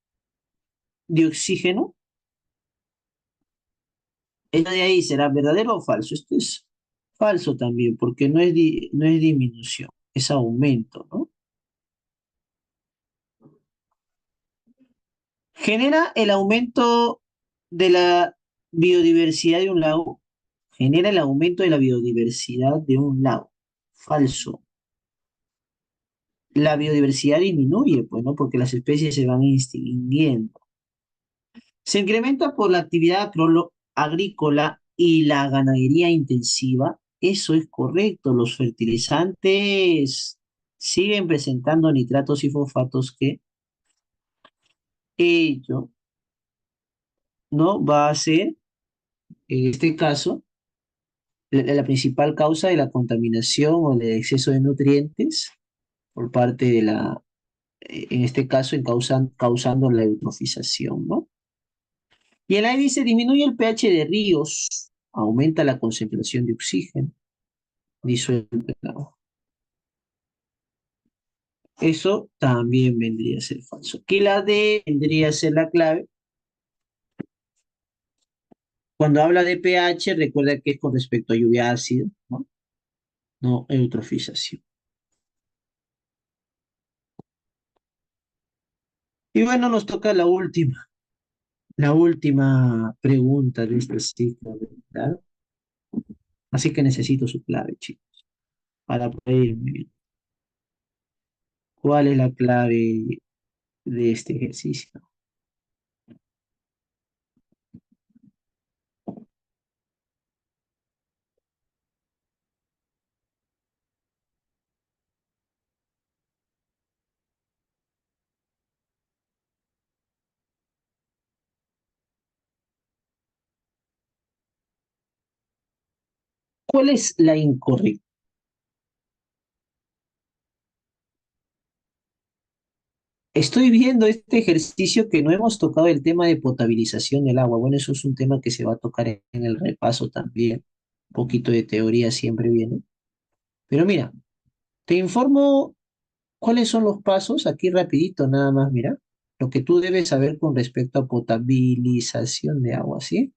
[SPEAKER 2] de oxígeno. Esta de ahí será verdadero o falso. Esto es falso también porque no es disminución, es aumento, ¿no? Genera el aumento de la biodiversidad de un lago. Genera el aumento de la biodiversidad de un lago. Falso. La biodiversidad disminuye, pues, ¿no? Porque las especies se van extinguiendo. Se incrementa por la actividad agrícola y la ganadería intensiva. Eso es correcto. Los fertilizantes siguen presentando nitratos y fosfatos que ello no va a ser, en este caso, la principal causa de la contaminación o del exceso de nutrientes por parte de la, en este caso, causando la eutrofización, ¿no? Y el aire dice, disminuye el pH de ríos, aumenta la concentración de oxígeno, disuelve el agua. Eso también vendría a ser falso. Que la D vendría a ser la clave. Cuando habla de pH, recuerda que es con respecto a lluvia ácida, ¿no? No eutrofización. Y bueno, nos toca la última pregunta de este ciclo, ¿verdad? Así que necesito su clave, chicos, para poder irme bien. ¿Cuál es la clave de este ejercicio? ¿Cuál es la incorrecta? Estoy viendo este ejercicio que no hemos tocado el tema de potabilización del agua. Bueno, eso es un tema que se va a tocar en el repaso también. Un poquito de teoría siempre viene. Pero mira, te informo cuáles son los pasos, aquí rapidito nada más, mira, lo que tú debes saber con respecto a potabilización de agua, ¿sí?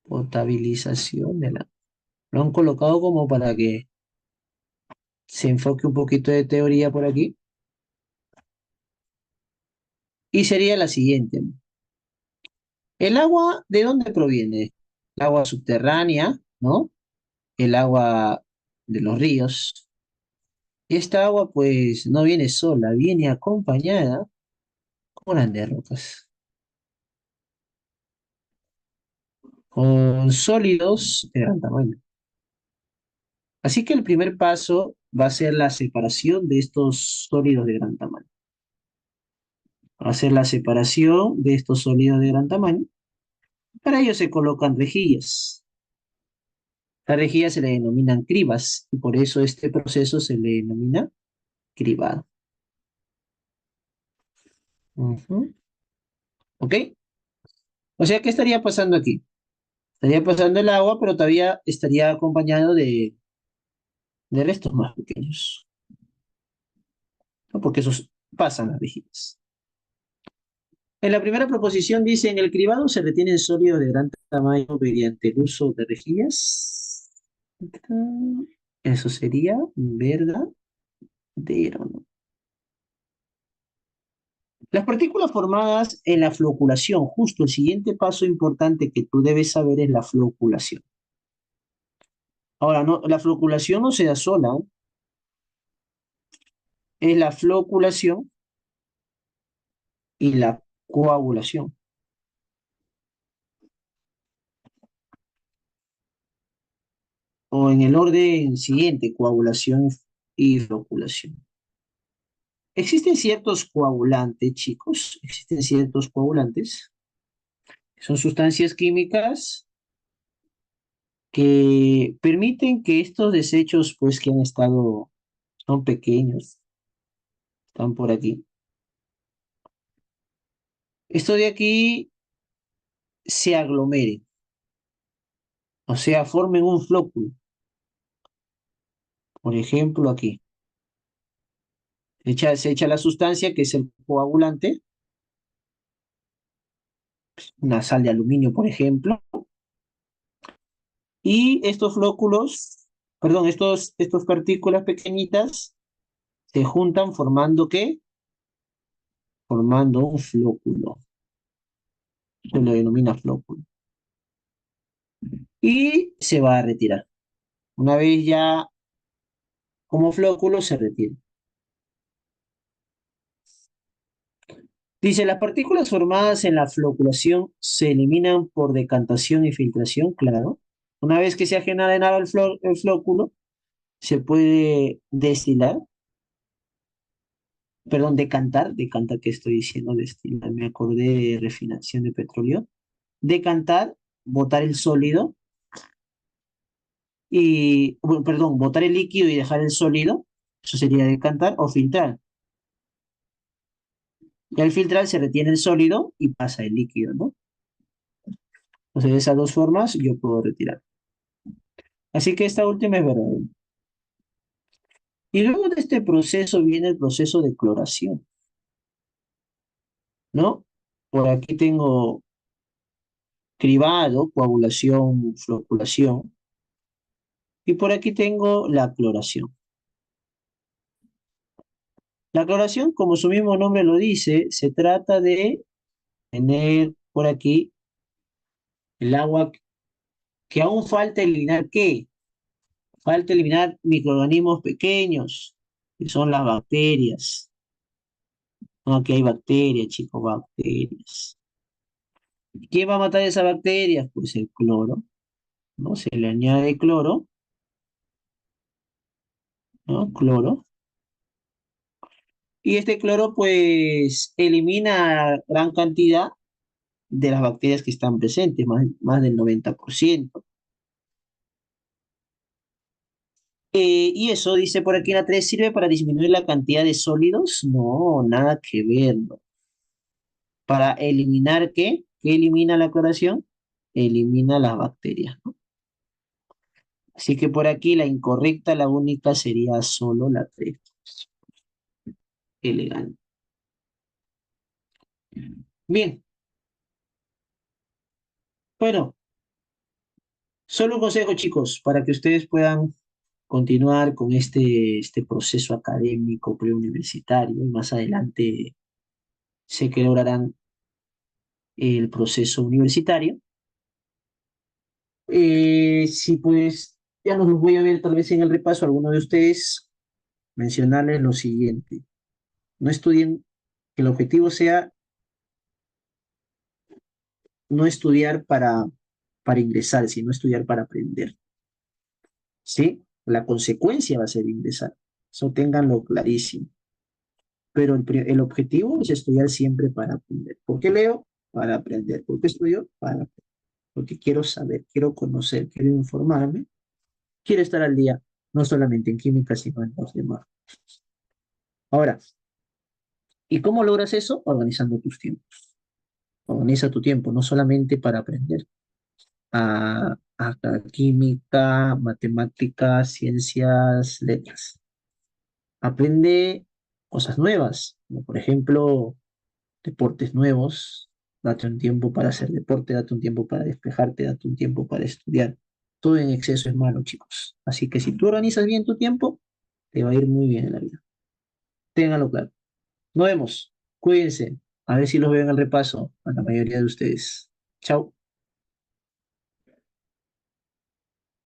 [SPEAKER 2] Potabilización del agua. Lo han colocado como para que se enfoque un poquito de teoría por aquí. Y sería la siguiente, ¿no? ¿El agua de dónde proviene? El agua subterránea, ¿no? El agua de los ríos. Esta agua pues no viene sola, viene acompañada con grandes rocas, con sólidos de gran tamaño. Así que el primer paso va a ser la separación de estos sólidos de gran tamaño. Va a ser la separación de estos sólidos de gran tamaño. Para ello se colocan rejillas. Las rejillas se le denominan cribas y por eso este proceso se le denomina cribado. Ujú. ¿Ok? O sea, ¿qué estaría pasando aquí? Estaría pasando el agua, pero todavía estaría acompañado de restos más pequeños, ¿no? Porque esos pasan las rejillas. En la primera proposición dice, en el cribado se retienen sólidos de gran tamaño mediante el uso de rejillas. Eso sería verdadero, ¿no? Las partículas formadas en la floculación, justo el siguiente paso importante que tú debes saber es la floculación. Ahora, no, la floculación no se da sola, ¿eh? Es la floculación y la coagulación. O en el orden siguiente, coagulación y floculación. Existen ciertos coagulantes, chicos, existen ciertos coagulantes. Son sustancias químicas que permiten que estos desechos, pues que han estado, son pequeños, están por aquí. Esto de aquí se aglomeren, o sea, formen un flóculo. Por ejemplo, aquí. Se echa la sustancia que es el coagulante, una sal de aluminio, por ejemplo, y estos flóculos, perdón, estos partículas pequeñitas se juntan formando ¿qué? Formando un flóculo. Se lo denomina flóculo. Y se va a retirar. Una vez ya como flóculo se retira. Dice, las partículas formadas en la floculación se eliminan por decantación y filtración, claro. Una vez que se ha generado el flóculo, se puede destilar, perdón, decantar, ¿qué estoy diciendo? Destilar, me acordé de refinación de petróleo. Decantar, botar el sólido y, bueno, perdón, botar el líquido y dejar el sólido, eso sería decantar o filtrar. Y al filtrar se retiene el sólido y pasa el líquido, ¿no? Entonces, de esas dos formas yo puedo retirar. Así que esta última es verdadera. Y luego de este proceso viene el proceso de cloración, ¿no? Por aquí tengo cribado, coagulación, floculación, y por aquí tengo la cloración. La cloración, como su mismo nombre lo dice, se trata de tener por aquí el agua que aún falta eliminar, ¿qué? Falta eliminar microorganismos pequeños, que son las bacterias. No, aquí hay bacterias, chicos, bacterias. ¿Quién va a matar esas bacterias? Pues el cloro, ¿no? Se le añade cloro, ¿no? Cloro. Y este cloro, pues, elimina gran cantidad de las bacterias que están presentes, más del 90%. Y eso, dice por aquí la 3 ¿sirve para disminuir la cantidad de sólidos? No, nada que ver, ¿no? ¿Para eliminar qué? ¿Qué elimina la cloración? Elimina las bacterias, ¿no? Así que por aquí la incorrecta, la única sería solo la 3. Elegante. Bien, bueno, solo un consejo, chicos, para que ustedes puedan continuar con este proceso académico preuniversitario y más adelante sé que lograrán el proceso universitario. Sí, pues ya nos los voy a ver tal vez en el repaso, alguno de ustedes mencionarles lo siguiente. No estudien, que el objetivo sea no estudiar para ingresar, sino estudiar para aprender. ¿Sí? La consecuencia va a ser ingresar. Eso ténganlo clarísimo. Pero el objetivo es estudiar siempre para aprender. ¿Por qué leo? Para aprender. ¿Por qué estudio? Para aprender. Porque quiero saber, quiero conocer, quiero informarme, quiero estar al día, no solamente en química, sino en los demás. Ahora, ¿y cómo logras eso? Organizando tus tiempos. Organiza tu tiempo, no solamente para aprender, a química, matemáticas, ciencias, letras. Aprende cosas nuevas, como por ejemplo deportes nuevos. Date un tiempo para hacer deporte, date un tiempo para despejarte, date un tiempo para estudiar. Todo en exceso es malo, chicos. Así que si tú organizas bien tu tiempo, te va a ir muy bien en la vida. Ténganlo claro. Nos vemos. Cuídense. A ver si los veo en el repaso a la mayoría de ustedes. Chao.